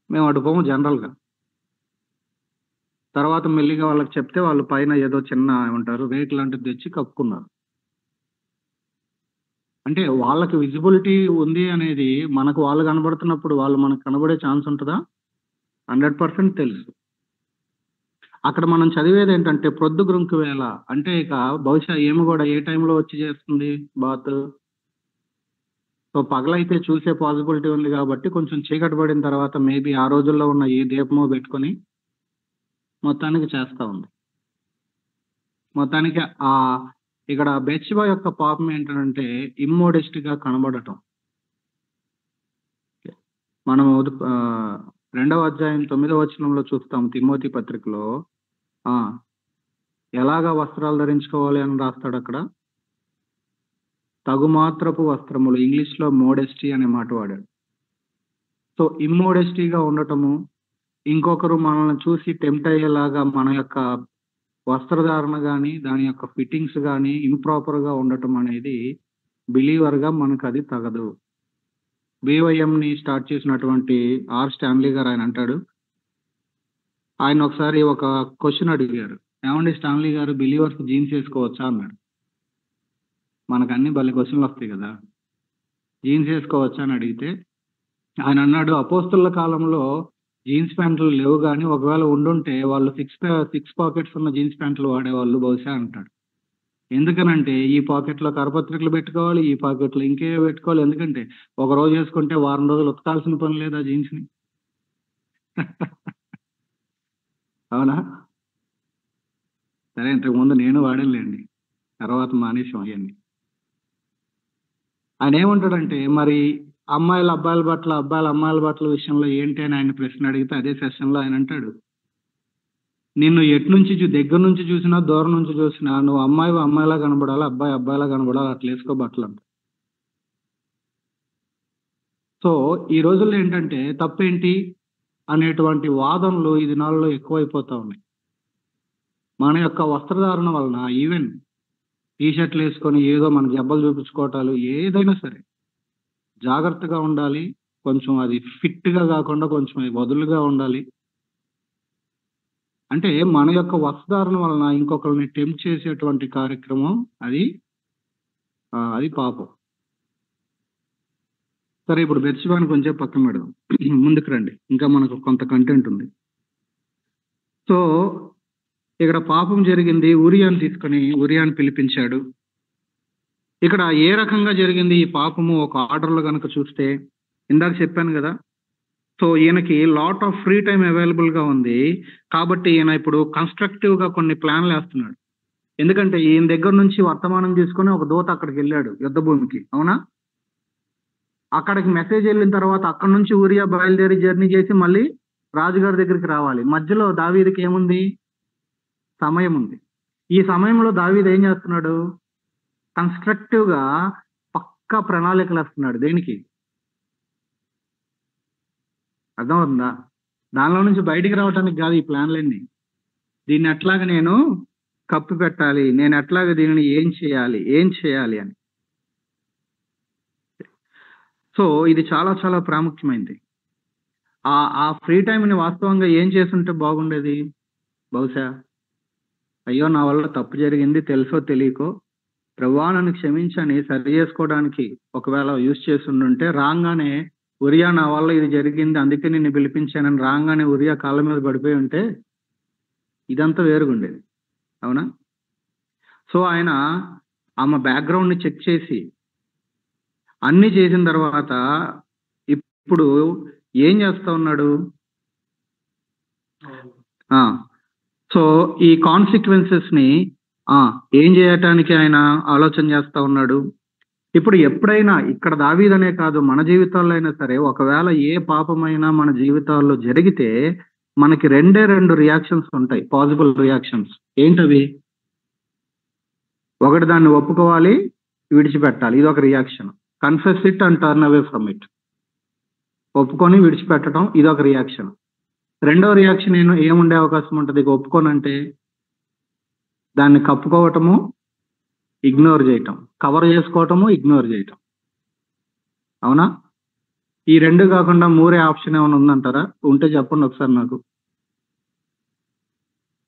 మేము అటు పోము జనరల్గా. తర్వాత మెల్లిగా వాళ్ళకి చెప్తే వాళ్ళు పైన ఏదో చిన్న ఏమంటారు రేక్ లాంటిది తెచ్చి కప్పుకున్నారు. అంటే వాళ్ళకి విజిబిలిటీ ఉంది అనేది మనకు వాళ్ళు కనబడుతున్నప్పుడు వాళ్ళు మనకు కనబడే ఛాన్స్ ఉంటుందా? 100% తెలుసు. అక్కడ మనం చదివేది ఏంటంటే ప్రొద్దు గురుంకు వేళ, అంటే ఇక బహుశా ఏమి కూడా ఏ టైంలో వచ్చి చేస్తుంది బాత్. సో పగలైతే చూసే పాసిబిలిటీ ఉంది కాబట్టి కొంచెం చీకటి పడిన తర్వాత మేబీ ఆ రోజుల్లో ఉన్న ఏ దీపమో పెట్టుకొని మొత్తానికి చేస్తా ఉంది. మొత్తానికి ఇక్కడ బెత్షెబా యొక్క పాపం ఏంటంటే ఇమ్మోడెస్ట్ గా కనబడటం. మనము 2వ అధ్యాయం 9వ వచనంలో చూస్తాం తిమోతి పత్రికలో. ఎలాగా వస్త్రాలు ధరించుకోవాలి అని రాస్తాడు అక్కడ. తగుమాత్రపు వస్త్రములు, ఇంగ్లీష్ లో మోడెస్టీ అనే మాట వాడాడు. సో ఇమ్మోడెస్టీగా ఉండటము, ఇంకొకరు మనల్ని చూసి టెంప్ట్ అయ్యేలాగా మన యొక్క వస్త్రధారణ కానీ దాని యొక్క ఫిట్టింగ్స్ కానీ ఇంప్రాపర్ గా ఉండటం అనేది బిలీవర్ గా మనకు అది తగదు. BYM ని స్టార్ట్ చేసినటువంటి ఆర్ స్టాన్లీ గారు ఆయన అంటాడు, ఆయన ఒకసారి ఒక క్వశ్చన్ అడిగారు, ఏమండి స్టాన్లీ గారు బిలీవర్స్ జీన్స్ వేసుకోవచ్చా అన్నాడు. మనకు అన్ని భలే క్వశ్చన్లు వస్తాయి కదా, జీన్స్ వేసుకోవచ్చా అని అడిగితే ఆయన అన్నాడు, అపోస్తలుల కాలంలో జీన్స్ ప్యాంట్లు లేవు, కానీ ఒకవేళ ఉండుంటే వాళ్ళు సిక్స్ పాకెట్స్ ఉన్న జీన్స్ ప్యాంట్లు వాడేవాళ్ళు బహుశా అంటాడు. ఎందుకనంటే ఈ పాకెట్లో కరపత్రికలు పెట్టుకోవాలి, ఈ పాకెట్లో ఇంకే పెట్టుకోవాలి. ఎందుకంటే ఒక రోజు వేసుకుంటే వారం రోజులు ఉతకాల్సిన పని లేదు ఆ జీన్స్ ని. అవునా? సరే, ఇంతకుముందు నేను వాడలేండి, తర్వాత మానేసాం అవన్నీ. ఆయన ఏమంటాడంటే, మరి అమ్మాయిల అబ్బాయిల బట్టలు, అబ్బాయిల అమ్మాయిల బట్టల విషయంలో ఏంటి అని ఆయన ప్రశ్న అడిగితే అదే సెషన్ లో ఆయన అంటాడు, నిన్ను ఎటు నుంచి దగ్గర నుంచి చూసినా దూరం నుంచి చూసినా నువ్వు అమ్మాయిలా కనబడాలి, అబ్బాయి అబ్బాయిలా కనబడాలి, అట్లా వేసుకో బట్టలు అంట. సో ఈ రోజుల్లో ఏంటంటే తప్పేంటి అనేటువంటి వాదనలు ఈ దినాల్లో ఎక్కువైపోతా ఉన్నాయి. మన యొక్క వస్త్రధారణ వలన ఈవెన్ టీషర్ట్లు వేసుకొని ఏదో మన జబ్బలు చూపించుకోవటాలు, ఏదైనా సరే జాగ్రత్తగా ఉండాలి. కొంచెం అది ఫిట్ గా కాకుండా కొంచెం వదులుగా ఉండాలి. అంటే మన యొక్క వస్త్రధారణ వలన ఇంకొకరిని టెంప్ట్ చేసేటువంటి కార్యక్రమం అది పాపం. సరే, ఇప్పుడు బెత్షెబాని కొంచెం పక్కన పెడదాం, ముందుకు రండి, ఇంకా మనకు కొంత కంటెంట్ ఉంది. సో ఇక్కడ పాపం జరిగింది, ఉరియాని తీసుకొని ఉరియాని పిలిపించాడు. ఇక్కడ ఏ రకంగా జరిగింది ఈ పాపము ఒక ఆర్డర్లో కనుక చూస్తే, ఇందాక చెప్పాను కదా, సో ఈయనకి lot of free time available గా ఉంది, కాబట్టి ఈయన ఇప్పుడు కన్స్ట్రక్టివ్ గా కొన్ని ప్లాన్లు వేస్తున్నాడు. ఎందుకంటే ఈయన దగ్గర నుంచి వర్తమానం తీసుకొని ఒక దూత అక్కడికి వెళ్ళాడు యుద్ధ భూమికి, అవునా? అక్కడికి మెసేజ్ వెళ్ళిన తర్వాత అక్కడ నుంచి ఊరియా బయలుదేరి జర్నీ చేసి మళ్ళీ రాజుగారి దగ్గరికి రావాలి. మధ్యలో దావీదుకి ఏముంది? సమయం ఉంది. ఈ సమయంలో దావీదు ఏం చేస్తున్నాడు? కన్స్ట్రక్టివ్ గా పక్కా ప్రణాళికలు వేస్తున్నాడు. దేనికి? అర్థమవుతుందా? దానిలో నుంచి బయటికి రావడానికి కాదు ఈ ప్లాన్లన్నీ. దీన్ని ఎట్లాగా నేను కప్పు పెట్టాలి, నేను ఎట్లాగా దీనిని ఏం చేయాలి అని. సో ఇది చాలా చాలా ప్రాముఖ్యమైనది. ఆ ఫ్రీ టైంని వాస్తవంగా ఏం చేస్తుంటే బాగుండేది? బహుశా అయ్యో నా వల్ల తప్పు జరిగింది, తెలుసో తెలియకో ప్రభువా నన్ను క్షమించని సరి చేసుకోవడానికి ఒకవేళ యూజ్ చేస్తుంటే, రాగానే ఉరియా నా వల్ల ఇది జరిగింది అందుకే నిన్ను పిలిపించానని రాగానే ఉరియా కాళ్ళ మీద పడిపోయి ఉంటే ఇదంతా వేరుగుండేది, అవునా? సో ఆయన ఆమె బ్యాక్గ్రౌండ్ ని చెక్ చేసి అన్ని చేసిన తర్వాత ఇప్పుడు ఏం చేస్తా ఉన్నాడు? సో ఈ కాన్సిక్వెన్సెస్ ని ఏం చేయటానికి ఆయన ఆలోచన చేస్తా ఉన్నాడు. ఇప్పుడు ఎప్పుడైనా ఇక్కడ దావీదనే కాదు మన జీవితాల్లో అయినా సరే, ఒకవేళ ఏ పాపమైనా మన జీవితాల్లో జరిగితే మనకి రెండు రియాక్షన్స్ ఉంటాయి, పాసిబుల్ రియాక్షన్స్. ఏంటవి? ఒకటి, దాన్ని ఒప్పుకోవాలి, విడిచిపెట్టాలి, ఇది ఒక reaction. Confess it and turn away from it. ఒప్పుకొని విడిచిపెట్టడం, ఇది ఒక రియాక్షన్. రెండో రియాక్షన్ ఏముండే అవకాశం ఉంటుంది? ఒప్పుకోనంటే దాన్ని కప్పుకోవటము, ఇగ్నోర్ చేయటం, కవర్ చేసుకోవటము, ఇగ్నోర్ చేయటం, అవునా? ఈ రెండు కాకుండా మూడే ఆప్షన్ ఏమైనా ఉందంటారా? ఉంటే చెప్పండి ఒకసారి నాకు.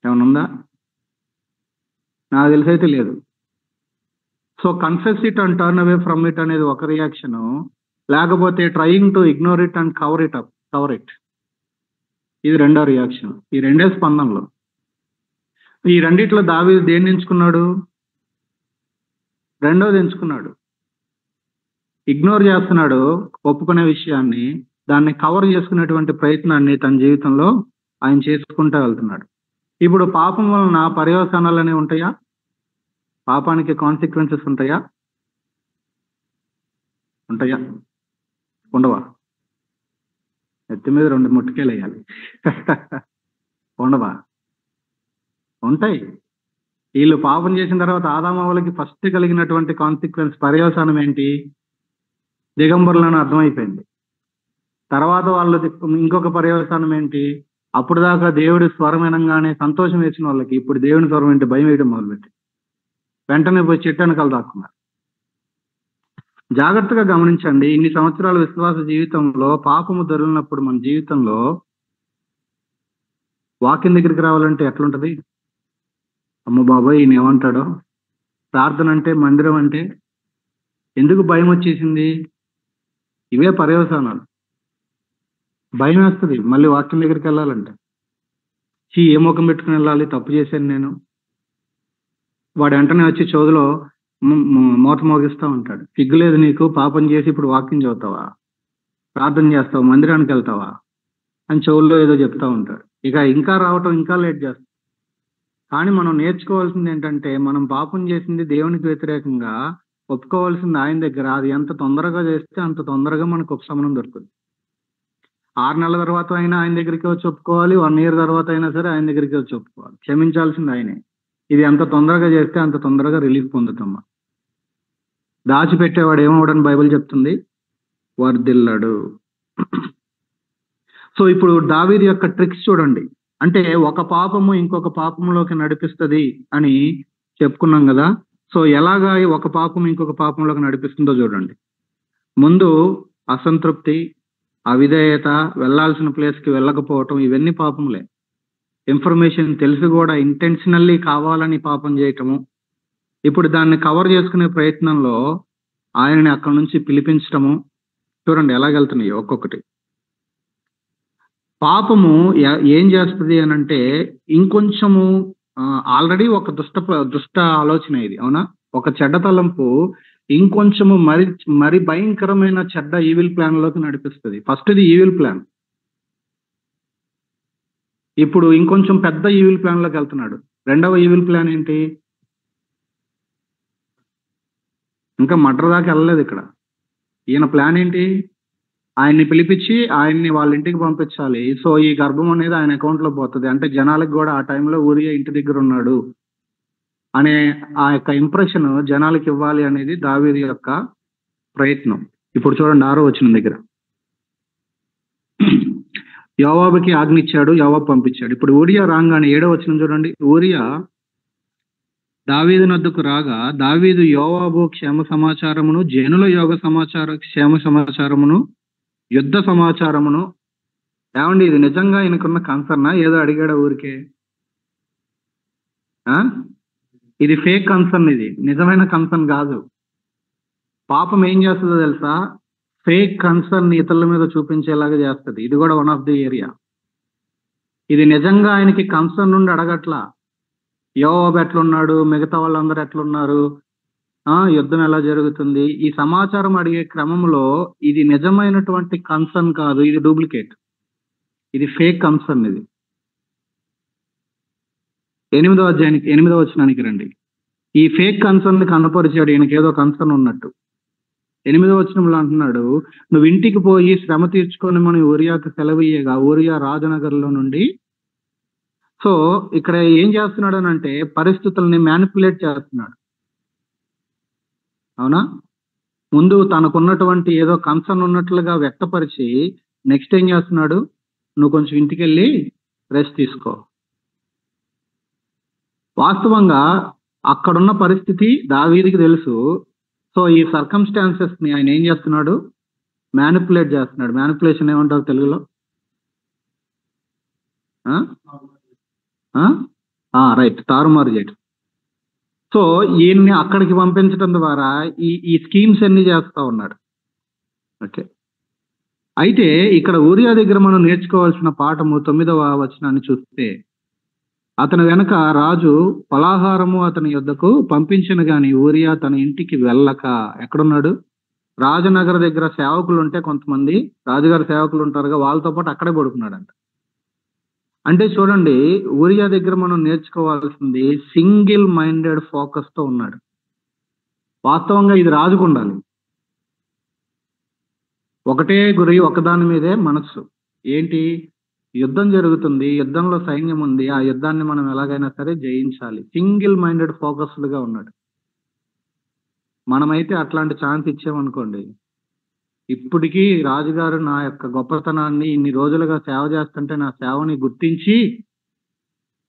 ఏమైనా ఉందా? నాకు తెలిసైతే లేదు. So confess it and turn away from it అనేది ఒక రియాక్షన్, లేకపోతే trying to ignore it and cover it, ఇది రెండో రియాక్షన్. ఈ రెండే స్పందనలు. ఈ రెండిట్లో దావీదు దేన్ని ఎంచుకున్నాడు? రెండోది ఎంచుకున్నాడు. ఇగ్నోర్ చేస్తున్నాడు ఒప్పుకునే విషయాన్ని, దాన్ని కవర్ చేసుకునేటువంటి ప్రయత్నాన్ని తన జీవితంలో ఆయన చేసుకుంటూ వెళ్తున్నాడు. ఇప్పుడు పాపం వలన పర్యవసానాలు అనేవి ఉంటాయా? పాపానికి కాన్సిక్వెన్సెస్ ఉంటాయా? ఉండవా? ఎత్తి మీద 2 ముట్టుకేలు వేయాలి. ఉండవా? ఉంటాయి. వీళ్ళు పాపం చేసిన తర్వాత ఆదామవ్వలకి ఫస్ట్ కలిగినటువంటి కాన్సిక్వెన్స్ పర్యవసానం ఏంటి? దిగంబరులను అర్థమైపోయింది. తర్వాత వాళ్ళు ఇంకొక పర్యవసానం ఏంటి? అప్పుడు దాకా దేవుడి స్వరం వినంగానే సంతోషం వేసిన వాళ్ళకి ఇప్పుడు దేవుని స్వరం ఏంటి భయం వేయడం మొదలుపెట్టి వెంటనే పోయి చెట్టు వెనకాల దాక్కున్నారు. జాగ్రత్తగా గమనించండి, ఇన్ని సంవత్సరాల విశ్వాస జీవితంలో పాపము దొరికినప్పుడు మన జీవితంలో వాక్యం దగ్గరికి రావాలంటే ఎట్లుంటది? అమ్మ బాబాయ్ ఈయన ఏమంటాడో, ప్రార్థన అంటే మందిరం అంటే ఎందుకు భయం వచ్చేసింది? ఇవే పర్యవసానాలు. భయం వేస్తుంది మళ్ళీ వాక్యం దగ్గరికి వెళ్ళాలంటే. ఏ ముఖం పెట్టుకుని వెళ్ళాలి, తప్పు చేశాను నేను. వాడు వెంటనే వచ్చి చోదులో మోత మోగిస్తూ ఉంటాడు. సిగ్గులేదు నీకు? పాపం చేసి ఇప్పుడు వాక్యం చదువుతావా, ప్రార్థన చేస్తావా, మందిరానికి వెళ్తావా అని చెవుల్లో ఏదో చెప్తా ఉంటాడు. ఇక ఇంకా రావటం ఇంకా లేట్ చేస్తాం. కానీ మనం నేర్చుకోవాల్సింది ఏంటంటే, మనం పాపం చేసింది దేవునికి వ్యతిరేకంగా ఒప్పుకోవాల్సింది ఆయన దగ్గర. అది ఎంత తొందరగా చేస్తే అంత తొందరగా మనకు ఉపశమనం దొరుకుతుంది. 6 నెలల తర్వాత అయినా ఆయన దగ్గరికి వచ్చి ఒప్పుకోవాలి, 1 year తర్వాత అయినా సరే ఆయన దగ్గరికి వచ్చి ఒప్పుకోవాలి. క్షమించాల్సింది ఆయనే. ఇది ఎంత తొందరగా చేస్తే అంత తొందరగా రిలీఫ్ పొందుతామా. దాచిపెట్టేవాడు ఏమవడని బైబిల్ చెప్తుంది? వర్ధిల్లడు. సో ఇప్పుడు దావీదు యొక్క ట్రిక్స్ చూడండి. అంటే ఒక పాపము ఇంకొక పాపంలోకి నడిపిస్తుంది అని చెప్పుకున్నాం కదా. సో ఎలాగా ఒక పాపం ఇంకొక పాపంలోకి నడిపిస్తుందో చూడండి. ముందు అసంతృప్తి, అవిధేయత, వెళ్ళాల్సిన ప్లేస్కి వెళ్ళకపోవటం, ఇవన్నీ పాపములే. ఇన్ఫర్మేషన్ తెలిసి కూడా ఇంటెన్షనల్లీ కావాలని పాపం చేయటము. ఇప్పుడు దాన్ని కవర్ చేసుకునే ప్రయత్నంలో ఆయనని అక్కడి నుంచి పిలిపించటము. చూడండి ఎలాగెళ్తున్నాయి ఒక్కొక్కటి. పాపము ఏం చేస్తుంది అని అంటే, ఇంకొంచెము ఆల్రెడీ ఒక దుష్ట ఆలోచన ఇది, అవునా? ఒక చెడ్డ తలంపు ఇంకొంచెము మరి భయంకరమైన చెడ్డ ఈవిల్ ప్లాన్ లోకి నడిపిస్తుంది. ఫస్ట్ ఇది ఈవిల్ ప్లాన్, ఇప్పుడు ఇంకొంచెం పెద్ద ఈవిల్ ప్లాన్ లోకి వెళ్తున్నాడు. రెండవ ఈవిల్ ప్లాన్ ఏంటి? ఇంకా మర్డర్ దాకా వెళ్ళలేదు ఇక్కడ. ఈయన ప్లాన్ ఏంటి? ఆయన్ని పిలిపించి ఆయన్ని వాళ్ళ ఇంటికి పంపించాలి. సో ఈ గర్భం అనేది ఆయన అకౌంట్ లో పోతుంది. అంటే జనాలకు కూడా ఆ టైంలో ఊరియా ఇంటి దగ్గర ఉన్నాడు అనే ఆ యొక్క ఇంప్రెషన్ జనాలకి ఇవ్వాలి అనేది దావీదు యొక్క ప్రయత్నం. ఇప్పుడు చూడండి 6వ వచనం దగ్గర, యోవాబుకి ఆజ్ఞ ఇచ్చాడు, యోవాబు పంపించాడు. ఇప్పుడు ఊరియా రాగానే 7వ వచనం చూడండి. ఊరియా దావీదు నద్దుకు రాగా దావీదు యోవాబు క్షేమ సమాచారమును, జనుల క్షేమ సమాచారమును, యుద్ధ సమాచారమును. ఏమండి ఇది నిజంగా ఈయనకున్న కన్సర్నా ఏదో అడిగాడు ఊరికే? ఇది ఫేక్ కన్సర్న్, ఇది నిజమైన కన్సర్న్ కాదు. పాపం ఏం చేస్తుందో తెలుసా? ఫేక్ కన్సర్న్ ఇతరుల మీద చూపించేలాగా చేస్తుంది. ఇది కూడా వన్ ఆఫ్ ది ఏరియా. ఇది నిజంగా ఆయనకి కన్సర్న్ నుండి అడగట్లా, యోవాబు ఎట్లున్నాడు, మిగతా వాళ్ళందరూ ఎట్లున్నారు, యుద్ధం ఎలా జరుగుతుంది, ఈ సమాచారం అడిగే క్రమంలో ఇది నిజమైనటువంటి కన్సర్న్ కాదు, ఇది డూప్లికేట్, ఇది ఫేక్ కన్సర్న్. ఇది 8వ అధ్యాయానికి 8వ వచనానికి రండి. ఈ ఫేక్ కన్సర్న్ కనపరిచాడు, ఈయనకి ఏదో కన్సర్న్ ఉన్నట్టు. 8వ వచనంలో అంటున్నాడు, నువ్వు ఇంటికి పోయి శ్రమ తీర్చుకొని మనం ఊరియాకు సెలవు ఇయ్యగా ఊరియా రాజనగర్లో నుండి. సో ఇక్కడ ఏం చేస్తున్నాడు అని అంటే, పరిస్థితుల్ని మ్యానిపులేట్ చేస్తున్నాడు, అవునా? ముందు తనకున్నటువంటి ఏదో కన్సర్న్ ఉన్నట్లుగా వ్యక్తపరిచి నెక్స్ట్ ఏం చేస్తున్నాడు? నువ్వు కొంచెం ఇంటికి వెళ్ళి రెస్ట్ తీసుకో. వాస్తవంగా అక్కడున్న పరిస్థితి దావీదుకి తెలుసు. సో ఈ సర్కమ్స్టాన్సెస్ ని ఆయన ఏం చేస్తున్నాడు? మ్యానిపులేట్ చేస్తున్నాడు. మ్యానిపులేషన్ ఏమంటారు తెలుగులో? రైట్, తారుమారు చేయటం. సో ఈయన్ని అక్కడికి పంపించడం ద్వారా ఈ స్కీమ్స్ అన్ని చేస్తా ఉన్నాడు. ఓకే, అయితే ఇక్కడ ఊరియా దగ్గర మనం నేర్చుకోవాల్సిన పాఠము 9వ వచనాన్ని చూస్తే, అతని వెనక రాజు పలాహారము అతని యొద్దకు పంపించిన గాని ఊరియా తన ఇంటికి వెళ్ళక ఎక్కడున్నాడు? రాజనగర్ దగ్గర సేవకులు ఉంటే కొంతమంది రాజుగారి సేవకులు ఉంటారుగా, వాళ్ళతో పాటు అక్కడే పడుకున్నాడంట. అంటే చూడండి, ఊరియా దగ్గర మనం నేర్చుకోవాల్సింది సింగిల్ మైండెడ్ ఫోకస్ తో ఉన్నాడు. వాస్తవంగా ఇది రాజుకు ఉండాలి, ఒకటే గురి, ఒకదాని మీదే మనస్సు. ఏంటి? యుద్ధం జరుగుతుంది, యుద్ధంలో సైన్యం ఉంది, ఆ యుద్ధాన్ని మనం ఎలాగైనా సరే జయించాలి. సింగిల్ మైండెడ్ ఫోకస్డ్గా ఉన్నాడు. మనమైతే అట్లాంటి ఛాన్స్ ఇచ్చామనుకోండి, ఇప్పటికీ రాజుగారు నా యొక్క గొప్పతనాన్ని ఇన్ని రోజులుగా సేవ చేస్తుంటే నా సేవని గుర్తించి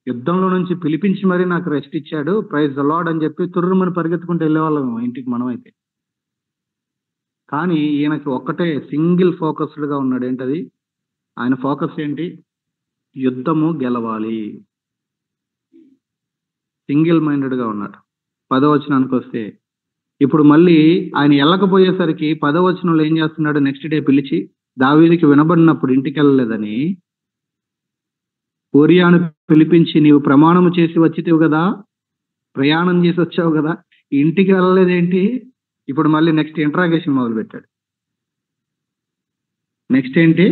యుద్ధంలో నుంచి పిలిపించి మరీ నాకు రెస్ట్ ఇచ్చాడు, ప్రైజ్ ద లార్డ్ అని చెప్పి తుర్రుమని పరిగెత్తుకుంటూ వెళ్ళేవాళ్ళం ఇంటికి మనమైతే. కానీ ఈయనకి ఒక్కటే సింగిల్ ఫోకస్డ్గా ఉన్నాడు. ఏంటది? ఆయన ఫోకస్ ఏంటి? యుద్ధము గెలవాలి. సింగిల్ మైండెడ్గా ఉన్నాడు. 10వ వచనానికి వస్తే, ఇప్పుడు మళ్ళీ ఆయన వెళ్ళకపోయేసరికి 10వ వచనంలో ఏం చేస్తున్నాడు? నెక్స్ట్ డే పిలిచి, దావీదుకి వినబడినప్పుడు ఇంటికి వెళ్ళలేదని ఊరియాను పిలిపించి, నీవు ప్రమాణము చేసి వచ్చితివి కదా, ప్రయాణం చేసి వచ్చావు కదా, ఇంటికి వెళ్ళలేదేంటి? ఇప్పుడు మళ్ళీ నెక్స్ట్ ఇంట్రాగేషన్ మొదలు పెట్టాడు. నెక్స్ట్ ఏంటి?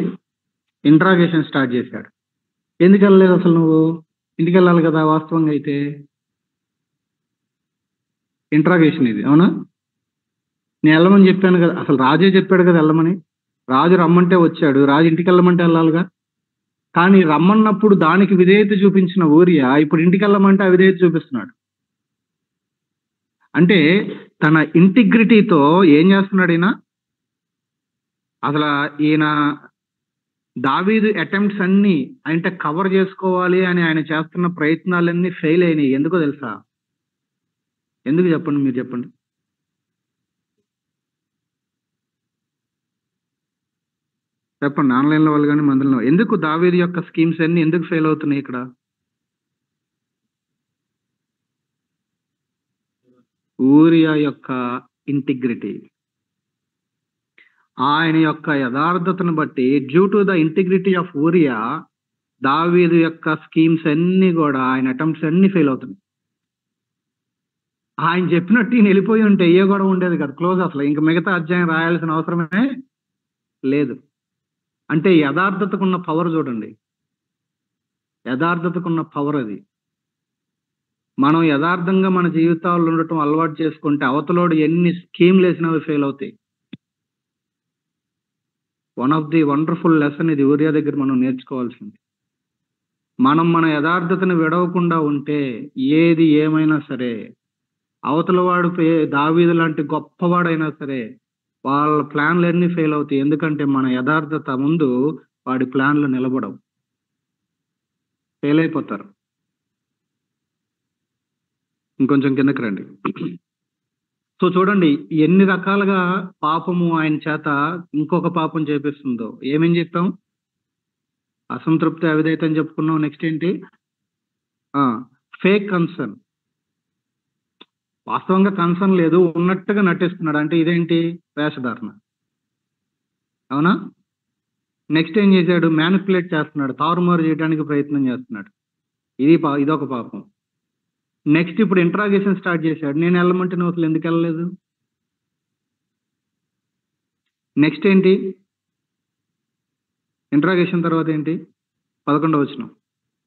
ఇంట్రాగేషన్ స్టార్ట్ చేశాడు. ఎందుకు వెళ్ళలేదు అసలు నువ్వు? ఇంటికి వెళ్ళాలి కదా వాస్తవంగా అయితే. ఇంట్రాగేషన్ ఇది, అవునా? నేను వెళ్ళమని చెప్పాను కదా, అసలు రాజే చెప్పాడు కదా వెళ్ళమని. రాజు రమ్మంటే వచ్చాడు, రాజు ఇంటికి వెళ్ళమంటే వెళ్ళాలిగా. కానీ రమ్మన్నప్పుడు దానికి విధేయత చూపించిన ఊరియా ఇప్పుడు ఇంటికి వెళ్ళమంటే అవిధేయత చూపిస్తున్నాడు. అంటే తన ఇంటిగ్రిటీతో ఏం చేస్తున్నాడు ఈయన? అసలు ఈయన దావీదు అటెంప్ట్స్ అన్ని అంటే కవర్ చేసుకోవాలి అని ఆయన చేస్తున్న ప్రయత్నాలన్నీ ఫెయిల్ అయినాయి. ఎందుకో తెలుసా? ఎందుకు చెప్పండి, మీరు చెప్పండి. చెప్పండి, ఆన్లైన్లో వాళ్ళు కానీ మందులో ఎందుకు దావీదు యొక్క స్కీమ్స్ అన్ని ఎందుకు ఫెయిల్ అవుతున్నాయి ఇక్కడ? ఊరియా యొక్క ఇంటిగ్రిటీ, ఆయన యొక్క యథార్థతను బట్టి, due to the integrity of Uriah, దావీదు యొక్క స్కీమ్స్ అన్ని కూడా, ఆయన అటెంప్ట్స్ అన్ని ఫెయిల్ అవుతున్నాయి. ఆయన చెప్పినట్టు ఈయన వెళ్ళిపోయి ఉంటే ఏ గొడవ ఉండేది కదా, క్లోజ్. అసలు ఇంక మిగతా అధ్యాయం రాయాల్సిన అవసరమే లేదు. అంటే యథార్థతకున్న పవర్ చూడండి, యథార్థతకున్న పవర్ అది. మనం యథార్థంగా మన జీవితాల్లో ఉండటం అలవాటు చేసుకుంటే అవతలోడు ఎన్ని స్కీమ్లు వేసినా అవి ఫెయిల్ అవుతాయి. One of the wonderful lesson ఇది ఊరియా దగ్గర మనం నేర్చుకోవాల్సింది. మనం మన యథార్థతను విడవకుండా ఉంటే ఏది ఏమైనా సరే, అవతల వాడు దావీదు లాంటి గొప్పవాడైనా సరే వాళ్ళ ప్లాన్లు అన్నీ ఫెయిల్ అవుతాయి. ఎందుకంటే మన యథార్థత ముందు వాడి ప్లాన్లు నిలబడవు, ఫెయిల్ అయిపోతారు. ఇంకొంచెం కిందకి రండి. సో చూడండి ఎన్ని రకాలుగా పాపము ఆయన చేత ఇంకొక పాపం చేపిస్తుందో. ఏమేం చెప్పాం? అసంతృప్తి, అవిధేయత అని చెప్పుకున్నాం. నెక్స్ట్ ఏంటి? Fake concern. వాస్తవంగా కన్సర్న్ లేదు, ఉన్నట్టుగా నటిస్తున్నాడు. అంటే ఇదేంటి? వేషధారణ, అవునా? నెక్స్ట్ ఏం చేశాడు? మ్యానిపులేట్ చేస్తున్నాడు, తారుమారు చేయడానికి ప్రయత్నం చేస్తున్నాడు. ఇదొక పాపం. నెక్స్ట్ ఇప్పుడు ఇంట్రాగేషన్ స్టార్ట్ చేశాడు. నేను వెళ్ళమంటే నువ్వు అసలు ఎందుకు వెళ్ళలేదు? నెక్స్ట్ ఏంటి? ఇంట్రాగేషన్ తర్వాత ఏంటి? 11వ వచనం.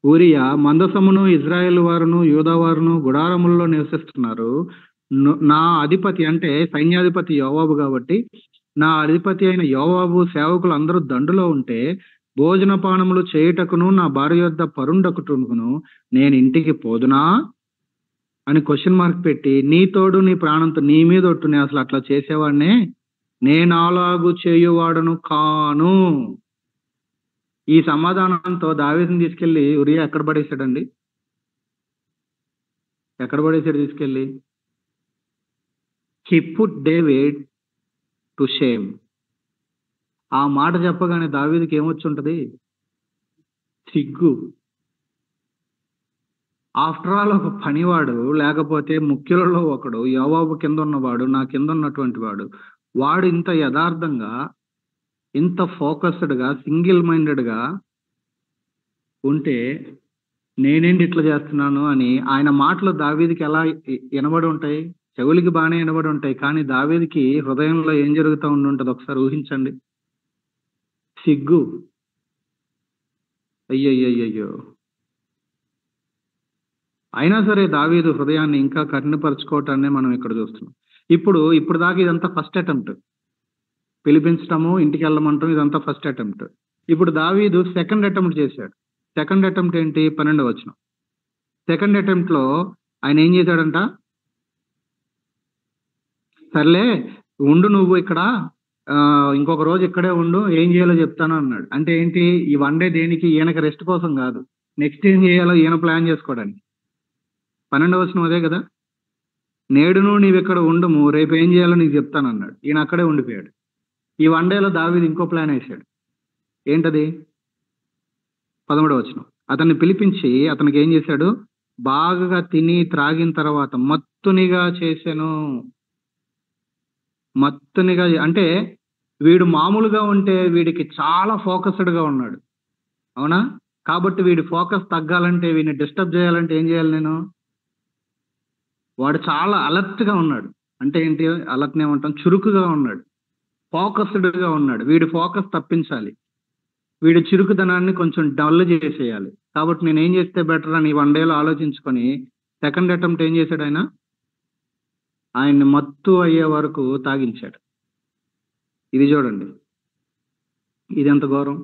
ఊరియా, మందసమును ఇజ్రాయేల్ వారును యూదా వారును గుడారములలో నివసిస్తున్నారు. నా అధిపతి అంటే సైన్యాధిపతి యోవాబు కాబట్టి, నా అధిపతి అయిన యోవాబు సేవకులు అందరూ దండులో ఉంటే భోజనపానములు చేయుటకును నా భార్య యొద్ద పరుండకుటకును నేను ఇంటికి పోదునా అని క్వశ్చన్ మార్క్ పెట్టి, నీ తోడు నీ ప్రాణంతో నీ మీద ఒట్టు, నేను అసలు అట్లా చేసేవాడినే, నేను అలాగు చేయువాడను కాను. ఈ సమాధానంతో దావీదుని తీసుకెళ్లి ఉరియా ఎక్కడ పడేశాడండి? ఎక్కడ పడేశాడు తీసుకెళ్ళి? హి పుట్ డేవిడ్ టు షేమ్. ఆ మాట చెప్పగానే దావీదుకి ఏమొచ్చి ఉంటది? సిగ్గు. ఆఫ్టర్ ఆల్ ఒక పనివాడు, లేకపోతే ముఖ్యులలో ఒకడు, యోవాబు కింద ఉన్నవాడు, నా కింద ఉన్నటువంటి వాడు, వాడు ఇంత యథార్థంగా, ఇంత ఫోకస్డ్గా, సింగిల్ మైండెడ్గా ఉంటే నేనేంటి ఇట్లా చేస్తున్నాను అని ఆయన మాటలు దావీదుకి ఎలా వినబడి ఉంటాయి? చెవులకి బాగానే వినబడి ఉంటాయి, కానీ దావీదుకి హృదయంలో ఏం జరుగుతూ ఉండుంటది ఒకసారి ఊహించండి. సిగ్గు. అయ్యయ్యో. అయినా సరే దావీదు హృదయాన్ని ఇంకా కఠినపరచుకోవటాన్ని మనం ఇక్కడ చూస్తున్నాం. ఇప్పుడు దాకా ఇదంతా ఫస్ట్ అటెంప్ట్. పిలిపించటము, ఇంటికి వెళ్ళమంటాం, ఇదంతా ఫస్ట్ అటెంప్ట్. ఇప్పుడు దావీదు సెకండ్ అటెంప్ట్ చేశాడు. సెకండ్ అటెంప్ట్ ఏంటి? 12వ వచనం. సెకండ్ అటెంప్ట్ లో ఆయన ఏం చేశాడంట? సర్లే ఉండు నువ్వు ఇక్కడ, ఇంకొక రోజు ఇక్కడే ఉండు, ఏం చేయాలో చెప్తాను అన్నాడు. అంటే ఏంటి? ఈ వన్ డే దేనికి? ఈయనకి రెస్ట్ కోసం కాదు, నెక్స్ట్ ఏం చేయాలో ఈయన ప్లాన్ చేసుకోవడానికి. 12వ వచనం అదే కదా, నేడును నీవు ఇక్కడ ఉండుము, రేపు ఏం చేయాలో నీకు చెప్తాను అన్నాడు. ఈయన అక్కడే ఉండిపోయాడు. ఈ వన్ డేలో దావీదు ఇంకో ప్లాన్ వేశాడు. ఏంటది? 13వ వచనం. అతన్ని పిలిపించి అతనికి ఏం చేశాడు? బాగా తిని త్రాగిన తర్వాత మత్తునిగా చేశాను. మత్తునిగా అంటే వీడు మామూలుగా ఉంటే వీడికి చాలా ఫోకస్డ్ గా ఉన్నాడు, అవునా? కాబట్టి వీడి ఫోకస్ తగ్గాలంటే, వీడిని డిస్టర్బ్ చేయాలంటే ఏం చేయాలి నేను? వాడు చాలా అలర్ట్ గా ఉన్నాడు. అంటే ఏంటి అలర్ట్ ఏమంటాం? చురుకుగా ఉన్నాడు, ఫోకస్డ్ గా ఉన్నాడు. వీడి ఫోకస్ తప్పించాలి, వీడి చురుకుదనాన్ని కొంచెం డల్ చేసేయాలి. కాబట్టి నేను ఏం చేస్తే బెటర్ అని వన్ డేలో ఆలోచించుకొని సెకండ్ అటెంప్ట్ ఏం చేశాడు? ఆయన్ని మత్తు అయ్యే వరకు తాగించాడు. ఇది చూడండి, ఇది ఎంత ఘోరం.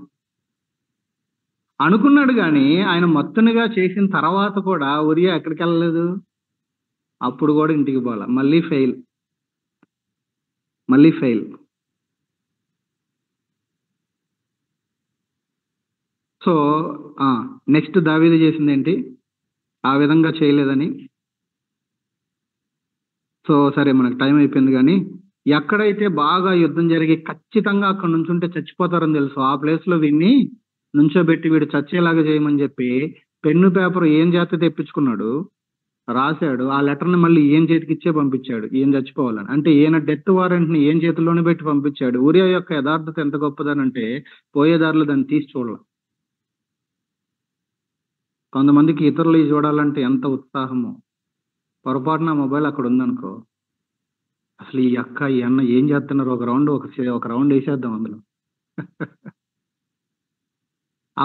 అనుకున్నాడు కానీ ఆయన మత్తునిగా చేసిన తర్వాత కూడా ఉరియా ఎక్కడికి వెళ్ళలేదు, అప్పుడు కూడా ఇంటికి పోలా. మళ్ళీ ఫెయిల్. సో నెక్స్ట్ దావీదు చేసింది ఏంటి? ఆ విధంగా చేయలేదని. సో సరే, మనకు టైం అయిపోయింది. కానీ ఎక్కడైతే బాగా యుద్ధం జరిగి ఖచ్చితంగా అక్కడ నుంచుంటే చచ్చిపోతారని తెలుసు, ఆ ప్లేస్ లో వీడిని నుంచోబెట్టి వీడు చచ్చేలాగా చేయమని చెప్పి పెన్ను పేపర్ ఏం చేత తెప్పించుకున్నాడు, రాశాడు. ఆ లెటర్ని మళ్ళీ ఏం చేతికి ఇచ్చే పంపించాడు, ఏం చచ్చిపోవాలని. అంటే ఈయన డెత్ వారెంట్ ని ఏం చేతిలోనే పెట్టి పంపించాడు. ఊరియా యొక్క యథార్థత ఎంత గొప్పదనంటే పోయేదారులు దాన్ని తీసి చూడాల. కొంతమందికి ఇతరులు చూడాలంటే ఎంత ఉత్సాహమో, పొరపాటున మొబైల్ అక్కడ ఉందనుకో, అసలు ఈ అక్క ఈ అన్న ఏం చేస్తున్నారు, ఒక రౌండ్ వేసేద్దాం అందులో. ఆ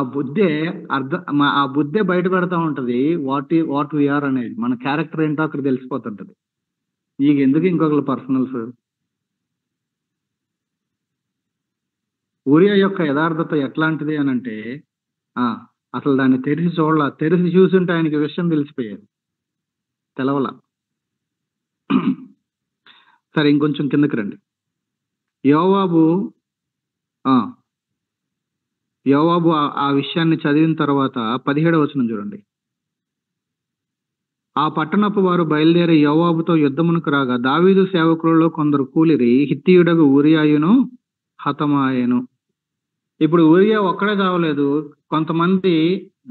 బుద్ధే బయట పెడతా ఉంటది వాట్ వీఆర్ అనేది. మన క్యారెక్టర్ ఏంటో అక్కడ తెలిసిపోతుంటది. నీకు ఎందుకు ఇంకొకరు పర్సనల్స్? ఊరియా యొక్క యథార్థత ఎట్లాంటిది అని అంటే అసలు దాన్ని తెరిచి చూసుంటే ఆయనకి విషయం తెలిసిపోయేది, తెలవల. సరే, ఇంకొంచెం కిందకి రండి. యోవాబు ఆ విషయాన్ని చదివిన తర్వాత 17వ వచనం చూడండి. ఆ పట్టణపు వారు బయలుదేరి యోవాబుతో యుద్ధమునకు రాగా దావీదు సేవకులలో కొందరు కూలిరి, హిత్తీయుడగు ఊరియాయును హతమాయెను. ఇప్పుడు ఊరియా ఒక్కడే చావలేదు, కొంతమంది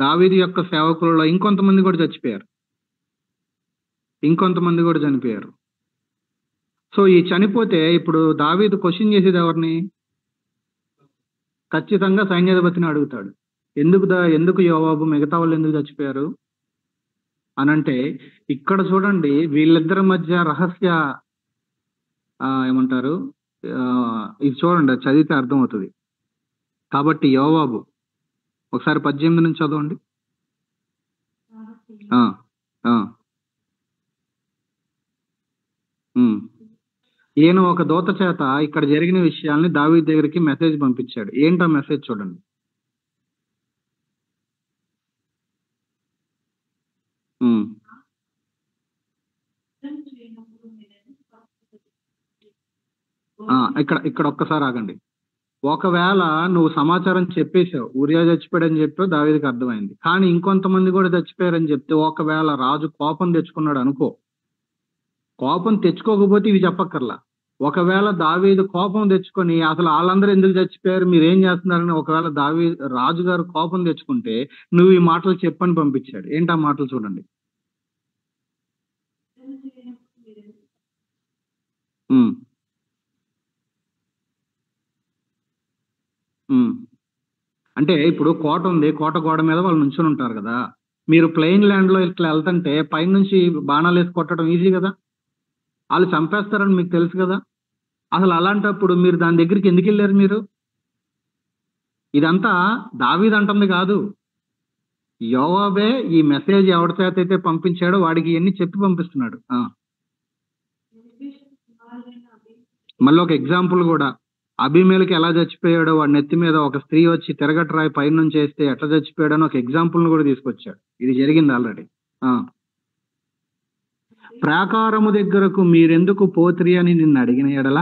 దావీదు యొక్క సేవకులలో ఇంకొంతమంది కూడా చచ్చిపోయారు, ఇంకొంతమంది కూడా చనిపోయారు. సో ఈ చనిపోతే ఇప్పుడు దావీదు క్వశ్చన్ చేసేది ఎవరిని? ఖచ్చితంగా సైన్యాధిపతిని అడుగుతాడు. ఎందుకు యోవాబు మిగతా వాళ్ళు ఎందుకు చచ్చిపోయారు అనంటే, ఇక్కడ చూడండి వీళ్ళిద్దరి మధ్య రహస్య ఏమంటారు, ఇది చూడండి, చదివితే అర్థమవుతుంది. కాబట్టి యోవాబు ఒకసారి 18 నుంచి చదవండి. ఈయన ఒక దూత చేత ఇక్కడ జరిగిన విషయాల్ని దావీదు దగ్గరికి మెసేజ్ పంపించాడు. ఏంటా మెసేజ్ చూడండి. ఇక్కడ ఒక్కసారి ఆగండి. ఒకవేళ నువ్వు సమాచారం చెప్పేశావు, ఊరియా చచ్చిపోయాడని చెప్పావు, దావీదుకి అర్థమైంది. కానీ ఇంకొంతమంది కూడా చచ్చిపోయారని చెప్తే, ఒకవేళ రాజు కోపం తెచ్చుకున్నాడు అనుకో, కోపం తెచ్చుకోకపోతే ఇవి చెప్పక్కర్లా. ఒకవేళ దావీదు కోపం తెచ్చుకొని అసలు వాళ్ళందరూ ఎందుకు చచ్చిపోయారు, మీరు ఏం చేస్తున్నారని ఒకవేళ రాజుగారు కోపం తెచ్చుకుంటే నువ్వు ఈ మాటలు చెప్పని పంపించాడు. ఏంటా మాటలు చూడండి. అంటే ఇప్పుడు కోట ఉంది, కోట గోడ మీద వాళ్ళు నుంచుని ఉంటారు కదా, మీరు ప్లెయిన్ ల్యాండ్ లో ఇట్లా వెళ్తుంటే పైనుంచి బాణాలు వేసి కొట్టడం ఈజీ కదా, వాళ్ళు చంపేస్తారని మీకు తెలుసు కదా. అసలు అలాంటప్పుడు మీరు దాని దగ్గరికి ఎందుకు వెళ్ళారు? మీరు ఇదంతా దావీదు అంటుంది కాదు, యోవాబే ఈ మెసేజ్ ఎవరి చేత అయితే పంపించాడో వాడికి ఇవన్నీ చెప్పి పంపిస్తున్నాడు. మళ్ళీ ఒక ఎగ్జాంపుల్ కూడా, అభిమేలకి ఎలా చచ్చిపోయాడో, వాడి నెత్తి మీద ఒక స్త్రీ వచ్చి తిరగట్రాయి పైనుంచి వేస్తే ఎట్లా చచ్చిపోయాడో ఒక ఎగ్జాంపుల్ని కూడా తీసుకొచ్చాడు. ఇది జరిగింది ఆల్రెడీ. ప్రాకారము దగ్గరకు మీరెందుకు పోత్రి అని నిన్ను అడిగిన ఎడల,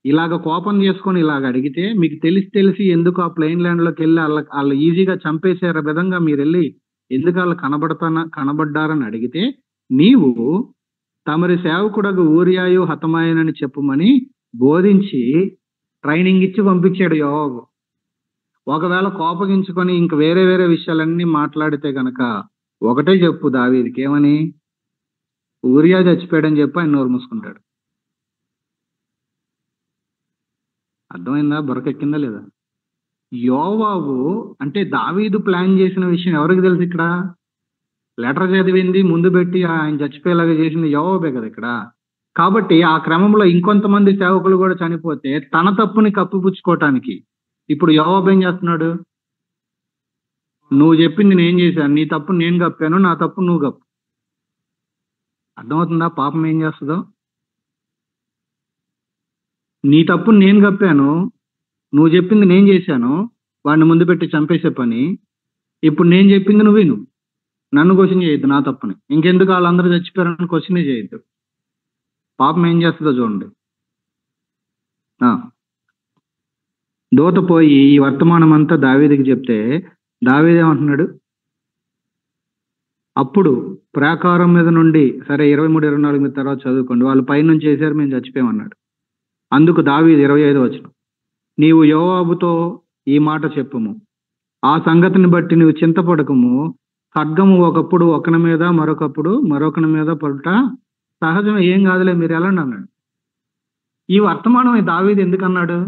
ఇలాగ కోపం చేసుకొని ఇలాగ అడిగితే, మీకు తెలిసి ఎందుకు ఆ ప్లెయిన్ ల్యాండ్ లోకి వెళ్ళి వాళ్ళు ఈజీగా చంపేసే విధంగా మీరు వెళ్ళి ఎందుకు వాళ్ళు కనబడ్డారని అడిగితే, నీవు తమరి సేవకుడకు ఊరియాయు హతమాయనని చెప్పుమని బోధించి ట్రైనింగ్ ఇచ్చి పంపించాడు యోవాబు. ఒకవేళ కోపగించుకొని ఇంక వేరే వేరే విషయాలన్నీ మాట్లాడితే గనక ఒకటే చెప్పు దావీదుకి, ఏమని? ఊరియా చచ్చిపోయాడని చెప్పి ఆయన నోరు మూసుకుంటాడు. అర్థమైందా? బుర్రకెక్కిందా లేదా? యోవాబు అంటే దావీదు ప్లాన్ చేసిన విషయం ఎవరికి తెలుసు? ఇక్కడ లెటర్ చదివింది ముందు పెట్టి ఆయన చచ్చిపోయేలాగా చేసింది యోవాబే కదా ఇక్కడ. కాబట్టి ఆ క్రమంలో ఇంకొంతమంది సేవకులు కూడా చనిపోతే తన తప్పుని కప్పిపుచ్చుకోవటానికి ఇప్పుడు యోవాబు ఏం చేస్తున్నాడు? నువ్వు చెప్పింది నేను చేశాను, నీ తప్పు నేను కప్పాను, నా తప్పు నువ్వు కప్పు. అర్థమవుతుందా పాపం ఏం చేస్తుందో? నీ తప్పు నేను కప్పాను, నువ్వు చెప్పింది నేను చేశాను, వాడిని ముందు పెట్టి చంపేసే పని. ఇప్పుడు నేను చెప్పింది నువ్వు విను, నన్ను క్వశ్చన్ చేయొద్దు నా తప్పుని. ఇంకెందుకు వాళ్ళందరూ చచ్చిపోయారని క్వశ్చనే చేయొద్దు. పాపం ఏం చేస్తుందో చూడండి. దూత పోయి ఈ వర్తమానం అంతా దావీదుకి చెప్తే దావీదు ఏమంటున్నాడు? అప్పుడు ప్రాకారం మీద నుండి, సరే 23-24 మీద తర్వాత చదువుకోండి, వాళ్ళు పైనుంచి చేశారు మేము చచ్చిపోయామన్నాడు. అందుకు దావీదు 25 వచనం, నీవు యోవాబుతో ఈ మాట చెప్పుము, ఆ సంగతిని బట్టి నువ్వు చింతపడకము, ఖడ్గము ఒకప్పుడు ఒకని మీద మరొకప్పుడు మరొకని మీద పడుట సహజమే, ఏం కాదులే మీరు వెళ్ళండి అన్నాడు. ఈ వర్తమానం దావీదు ఎందుకు అన్నాడు?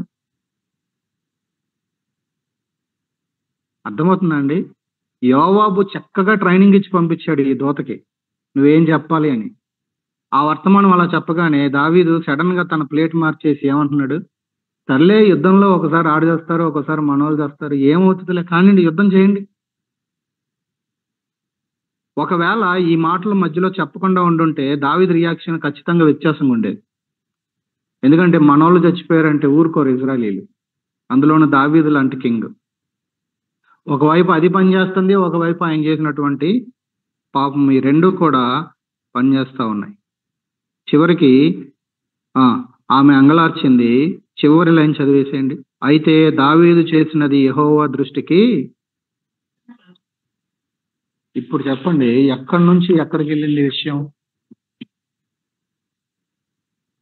అర్థమవుతుందండి? యోవాబు చక్కగా ట్రైనింగ్ ఇచ్చి పంపించాడు ఈ దూతకి, నువ్వేం చెప్పాలి అని. ఆ వర్తమానం అలా చెప్పగానే దావీదు సడన్ గా తన ప్లేట్ మార్చేసి ఏమంటున్నాడు? సర్లే, యుద్ధంలో ఒకసారి ఆడు చేస్తారు, ఒకసారి మనోళ్ళు చేస్తారు, ఏమవుతుందిలే కానీ యుద్ధం చేయండి. ఒకవేళ ఈ మాటల మధ్యలో చెప్పకుండా ఉండుంటే దావీదు రియాక్షన్ ఖచ్చితంగా వ్యత్యాసంగా ఉండేది. ఎందుకంటే మనోళ్ళు చచ్చిపోయారంటే ఊరుకోరు ఇజ్రాయలీలు, అందులోనూ దావీదు లాంటి కింగ్. ఒకవైపు అది పనిచేస్తుంది, ఒకవైపు ఆయన చేసినటువంటి పాపం, ఈ రెండు కూడా పనిచేస్తా ఉన్నాయి. చివరికి ఆమె అంగలార్చింది. చివరి లైన్ చదివేసేయండి. అయితే దావీదు చేసినది యెహోవా దృష్టికి. ఇప్పుడు చెప్పండి, ఎక్కడి నుంచి ఎక్కడికి వెళ్ళింది విషయం?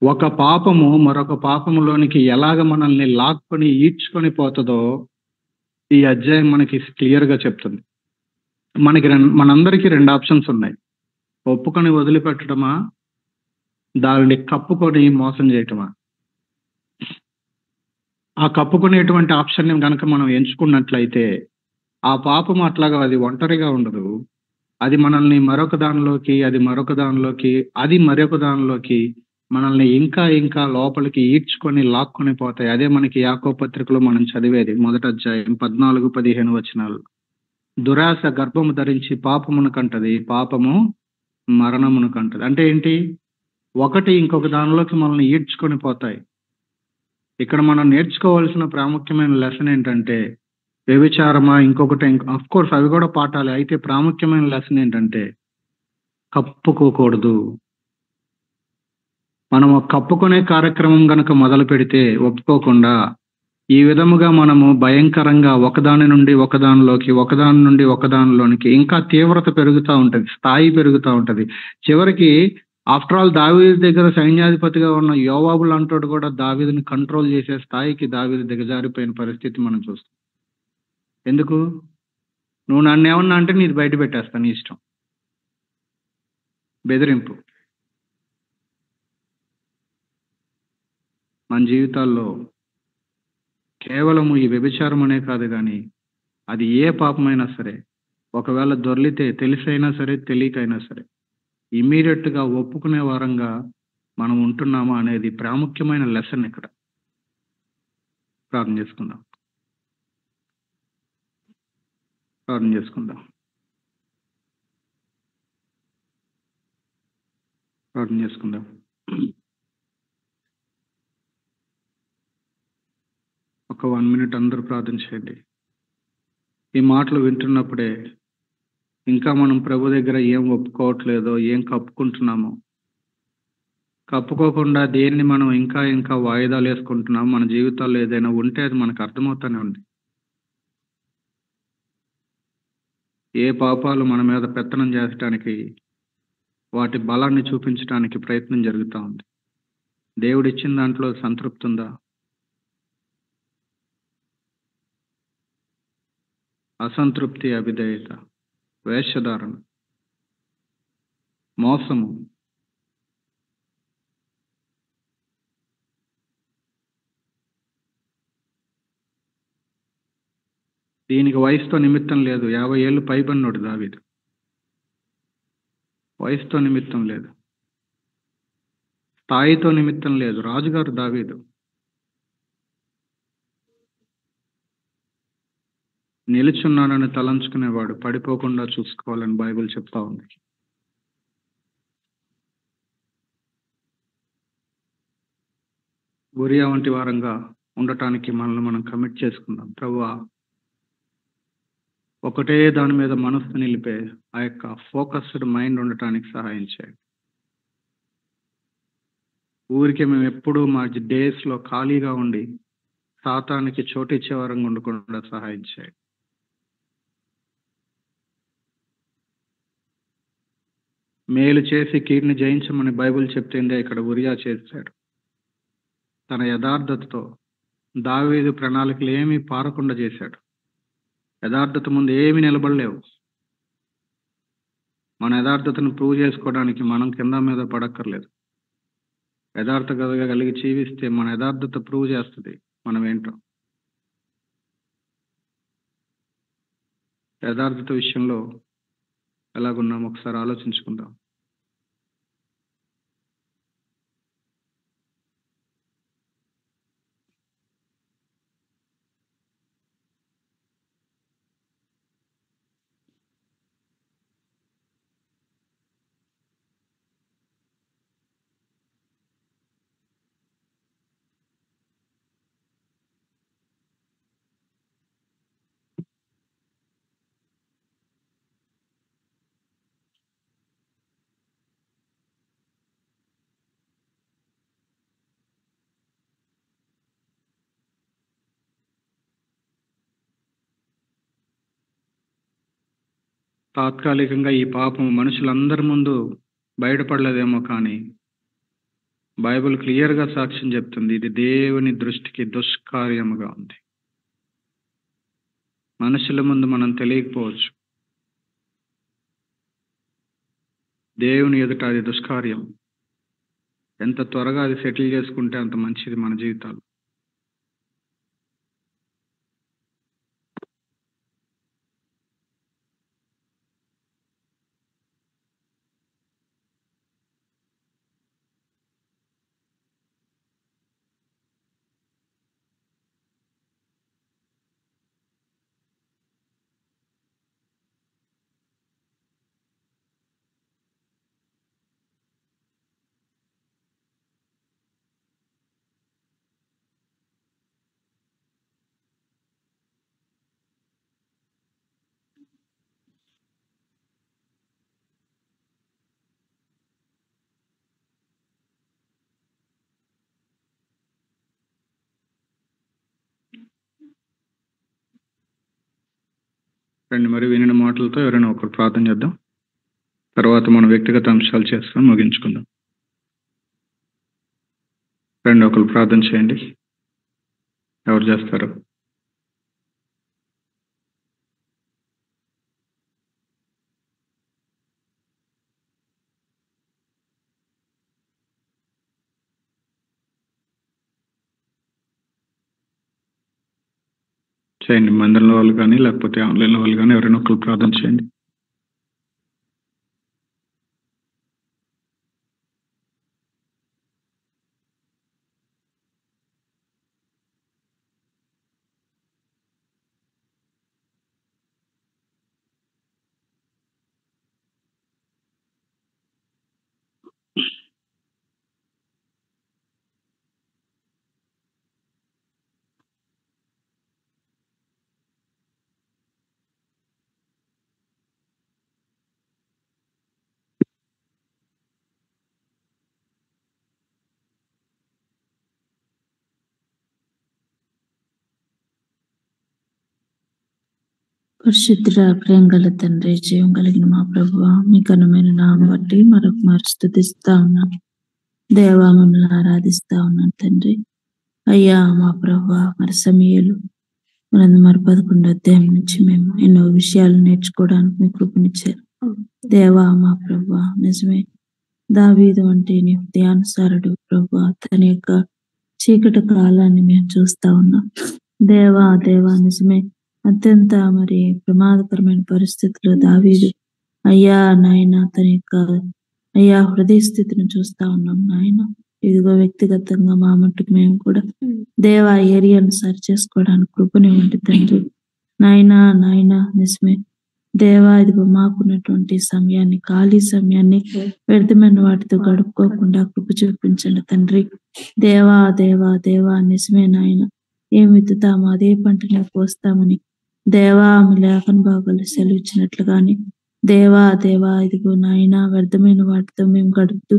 ఒక పాపము మరొక పాపములోనికి ఎలాగ మనల్ని లాక్కొని ఈడ్చుకొని పోతుందో ఈ అధ్యాయం మనకి క్లియర్ గా చెప్తుంది. మనందరికీ 2 ఆప్షన్స్ ఉన్నాయి. ఒప్పుకొని వదిలిపెట్టడమా, దానిని కప్పుకొని మోసం చేయటమా? ఆ కప్పుకునేటువంటి ఆప్షన్ కనుక మనం ఎంచుకున్నట్లయితే ఆ పాపం అట్లాగా అది ఒంటరిగా ఉండదు, అది మనల్ని మరొక దానిలోకి, అది మరొక దానిలోకి, అది మరొక దానిలోకి మనల్ని ఇంకా ఇంకా లోపలికి ఈడ్చుకొని లాక్కొని పోతాయి. అదే మనకి యాకోబు పత్రికలో మనం చదివేది 1వ అధ్యాయం 14-15 వచనాలు. దురాశ గర్భము ధరించి పాపమును కంటది, పాపము మరణమును కంటది. అంటే ఏంటి? ఒకటి ఇంకొక దానిలోకి మనల్ని ఈడ్చుకొని పోతాయి. ఇక్కడ మనం నేర్చుకోవాల్సిన ప్రాముఖ్యమైన లెసన్ ఏంటంటే, వ్యభిచారమా ఇంకొకటి, అఫ్ కోర్స్ అవి కూడా పాఠాలే, అయితే ప్రాముఖ్యమైన లెసన్ ఏంటంటే కప్పుకోకూడదు. మనం కప్పుకునే కార్యక్రమం గనక మొదలు పెడితే ఒప్పుకోకుండా ఈ విధముగా మనము భయంకరంగా ఒకదాని నుండి ఒకదానిలోకి, ఒకదాని నుండి ఒకదానిలోనికి ఇంకా తీవ్రత పెరుగుతూ ఉంటది, స్థాయి పెరుగుతూ ఉంటది. చివరికి ఆఫ్టర్ ఆల్ దావీదు దగ్గర సైన్యాధిపతిగా ఉన్న యోవాబు లాంటోడు కూడా దావీదుని కంట్రోల్ చేసే స్థాయికి దావీదు దిగజారిపోయిన పరిస్థితి మనం చూస్తాం. ఎందుకు? నువ్వు నన్ను ఏమన్నా అంటే నీది బయట పెట్టేస్తాను, నీ ఇష్టం. బెదిరింపు. మన జీవితాల్లో కేవలము ఈ వ్యభిచారం అనే కాదు కానీ అది ఏ పాపమైనా సరే, ఒకవేళ దొర్లితే తెలిసైనా సరే తెలియకైనా సరే ఇమీడియట్ గా ఒప్పుకునే వారంగా మనం ఉంటున్నామా అనేది ప్రాముఖ్యమైన లెసన్ ఇక్కడ. ప్రార్థన చేసుకుందాం. ప్రార్థన చేసుకుందాం. ప్రార్థన చేసుకుందాం. ఒక 1 minute అందరూ ప్రార్థన చేయండి. ఈ మాటలు వింటున్నప్పుడే ఇంకా మనం ప్రభు దగ్గర ఏం ఒప్పుకోవట్లేదో, ఏం కప్పుకుంటున్నామో, కప్పుకోకుండా దేన్ని మనం ఇంకా ఇంకా వాయిదాలు వేసుకుంటున్నాం, మన జీవితాల్లో ఏదైనా ఉంటే అది మనకు అర్థమవుతానే ఉంది. ఏ పాపాలు మన మీద పెత్తనం చేసడానికి, వాటి బలాన్ని చూపించడానికి ప్రయత్నం జరుగుతూ ఉంది. దేవుడిచ్చిన దాంట్లో సంతృప్తి ఉందా? అసంతృప్తి, అవిధేయత, వేషధారణ, మోసము, దీనికి వయసుతో నిమిత్తం లేదు. 50 ఏళ్ళు పైబడినోడు దావీదు. వయసుతో నిమిత్తం లేదు, స్థాయితో నిమిత్తం లేదు. రాజుగారు దావీదు. నిలుచున్నానని తలంచుకునేవాడు పడిపోకుండా చూసుకోవాలని బైబిల్ చెప్తా ఉంది. ఉరియా వంటి వారంగా ఉండటానికి మనల్ని మనం కమిట్ చేసుకుందాం. ప్రభువా, ఒకటే దాని మీద మనస్సు నిలిపే ఆ యొక్క ఫోకస్డ్ మైండ్ ఉండటానికి సహాయం చేయండి. ఊరికే మేము ఎప్పుడూ మా డేస్లో ఖాళీగా ఉండి సాతానికి చోటిచ్చే వారంగా ఉండకుండా సహాయం చేయండి. మేలు చేసి కీడుని జయించమని బైబిల్ చెప్తుందే ఇక్కడ ఉరియా చేశాడు. తన యథార్థతతో దావీదు ప్రణాళికలు ఏమీ పారకుండా చేశాడు. యథార్థత ముందు ఏమీ నిలబడలేవు. మన యథార్థతను ప్రూవ్ చేసుకోవడానికి మనం కింద మీద పడక్కర్లేదు. యథార్థతగా కలిగి జీవిస్తే మన యథార్థత ప్రూవ్ చేస్తుంది మనం ఏంటో. యథార్థత విషయంలో ఎలాగున్నాం ఒకసారి ఆలోచించుకుందాం. తాత్కాలికంగా ఈ పాపం మనుషులందరి ముందు బయటపడలేదేమో, కానీ బైబిల్ క్లియర్గా సాక్ష్యం చెప్తుంది, ఇది దేవుని దృష్టికి దుష్కార్యముగా ఉంది. మనుషుల ముందు మనం తెలియకపోవచ్చు, దేవుని ఎదుట అది దుష్కార్యం. ఎంత త్వరగా అది సెటిల్ చేసుకుంటే అంత మంచిది మన జీవితాలు. రండి, మరి వినిన మాటలతో ఎవరైనా ఒకరు ప్రార్థన చేద్దాం. తర్వాత మనం వ్యక్తిగత అంశాలు చేసుకొని ముగించుకుందాం. రండి, ఒకరు ప్రార్థన చేయండి. ఎవరు చేస్తారు? చేయండి. మందిరంలో వాళ్ళు కానీ లేకపోతే ఆన్లైన్లో వాళ్ళు కానీ ఎవరైనా ఒకరు ప్రార్థన చేయండి. పరిశుద్ధుడ ప్రేమ గల తండ్రి, జీవం కలిగిన మా ప్రభువా, మీ ఘనమైన నామం బట్టి మరొక మారు స్తుతిస్తా ఉన్నాం. దేవా, మమ్మల్ని ఆరాధిస్తా ఉన్నాం తండ్రి. అయ్యా మా ప్రభువా, మరి సమయాలు మరి 11 అధ్యాయం నుంచి మేము ఎన్నో విషయాలు నేర్చుకోవడానికి మీ కృపనిచ్చారు. దేవా మా ప్రభువా, నిజమే దావీదు అంటే నీ హృదయానుసారుడు ప్రభువా. తన యొక్క చీకటి కాలాన్ని మేము చూస్తా ఉన్నాం. దేవా నిజమే అత్యంత మరి ప్రమాదకరమైన పరిస్థితుల్లో దావీదు అయ్యా నాయన తన యొక్క అయ్యా హృదయ స్థితిని చూస్తా ఉన్నాం నాయన. ఇదిగో వ్యక్తిగతంగా మా మట్టుకు మేము కూడా దేవా ఏరియాను సరి చేసుకోవడానికి కృపనివ్వండి తండ్రి. నాయన నిజమే దేవా, ఇదిగో మాకున్నటువంటి సమయాన్ని, ఖాళీ సమయాన్ని వ్యర్థమైన వాటితో గడుపుకోకుండా కృప చూపించండి తండ్రి. దేవా నిజమే నాయన, ఏం విత్తుతామో అదే పంటనే కోస్తామని దేవా మీ లేఖన భాగాలు సెలవిచ్చినట్లుగాని దేవా ఇదిగో నాయన వ్యర్థమైన వాటితో మేము గడుపుతూ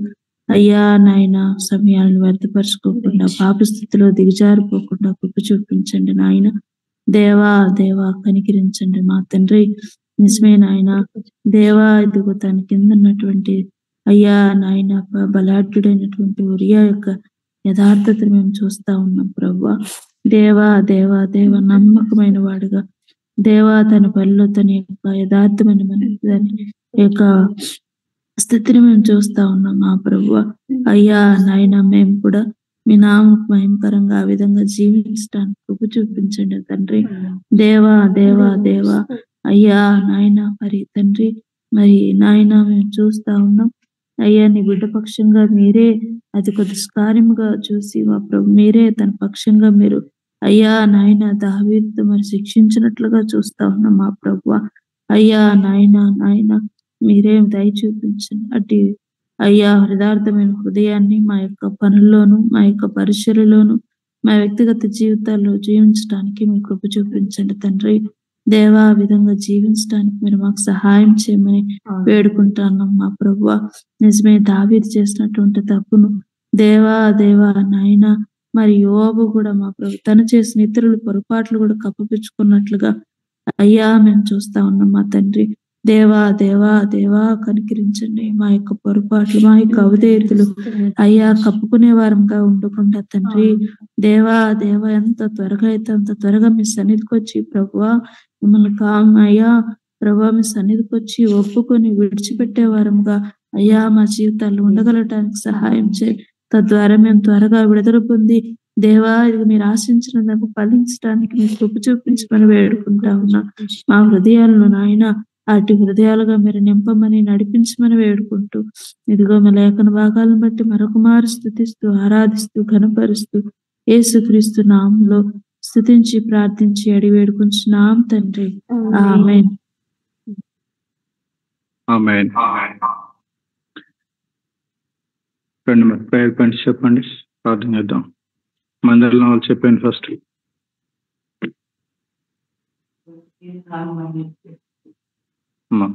అయ్యా నాయన సమయాలను వ్యర్థపరచుకోకుండా పాప స్థితిలో దిగజారిపోకుండా కృప చూపించండి నాయన. దేవా కనికరించండి మా తండ్రి. నిజమే నాయన దేవా, ఇదిగో తన కింద ఉన్నటువంటి అయ్యా నాయన బలాఢ్యుడైనటువంటి ఉరియా యొక్క యథార్థతను మేము చూస్తా ఉన్నాం ప్రభువా. దేవా నమ్మకమైన వాడుగా దేవా తన పనిలో తన యొక్క యథార్థమైన దాని యొక్క స్థితిని మేము చూస్తా ఉన్నాం మా ప్రభువా. అయ్యా నాయన మేము కూడా మీ నామకు మహిమకరంగా ఆ విధంగా జీవించడానికి కృప చూపించండి తండ్రి. దేవా అయ్యా నాయన మరి తండ్రి మరి నాయన మేము చూస్తా ఉన్నాం అయ్యా నీ బిడ్డ పక్షంగా మీరే అది కొద్ది కార్యముగా చూసి మా ప్రభు మీరే తన పక్షంగా మీరు అయ్యా నాయన దావీదుతో మరి శిక్షించినట్లుగా చూస్తా ఉన్నాం మా ప్రభువా. అయ్యా నాయన మీరే దయ చూపించండి. అటు అయ్యా హృదయార్థమైన హృదయాన్ని మా యొక్క పనుల్లోనూ మా యొక్క పరిచర్యలోను మా వ్యక్తిగత జీవితాల్లో జీవించడానికి మీ కృప చూపించండి తండ్రి. దేవా ఆ విధంగా జీవించడానికి మీరు మాకు సహాయం చేయమని వేడుకుంటున్నాం మా ప్రభువా. నిజమే దావీదు చేసినటువంటి తప్పును దేవా నాయన మరి యోబు కూడా మా ప్రభు తను చేసిన ఇతరులు పొరపాట్లు కూడా కప్పిపుచ్చుకున్నట్లుగా అయ్యా మేము చూస్తా ఉన్నాం మా తండ్రి. దేవా కనికరించండి. మా యొక్క పొరపాట్లు మా యొక్క అవిధేయతలు అయ్యా కప్పుకునే వారంగా ఉండకుండా తండ్రి. దేవా ఎంత త్వరగా అయితే అంత త్వరగా మీ సన్నిధికి వచ్చి ప్రభువా మిమ్మల్ని అయ్యా ప్రభా మీ సన్నిధికి వచ్చి ఒప్పుకొని విడిచిపెట్టే వారంగా అయ్యా మా జీవితాల్లో ఉండగలటానికి సహాయం చేయి. తద్వారా మేము త్వరగా విడుదల పొంది దేవా ఇది మీరు ఆశించిన దాన్ని ఫలించడానికి మీరు కృప చూపించమని వేడుకుంటా ఉన్నా. మా హృదయాలను నాయన అటు హృదయాలుగా మీరు నింపమని నడిపించమని వేడుకుంటూ ఇదిగో మా లేఖన భాగాలను బట్టి మరొక మారు స్తుతిస్తూ ఆరాధిస్తూ ఘనపరుస్తూ యేసుక్రీస్తు నామంలో స్తుతించి ప్రార్థించి అడిగి వేడుకుంటున్నాం తండ్రి. ఆమేన్. ప్రేయర్ పాయింట్స్ చెప్పండి, ప్రార్థన చేద్దాం. మందిరంలో వాళ్ళు చెప్పండి ఫస్ట్. అమ్మా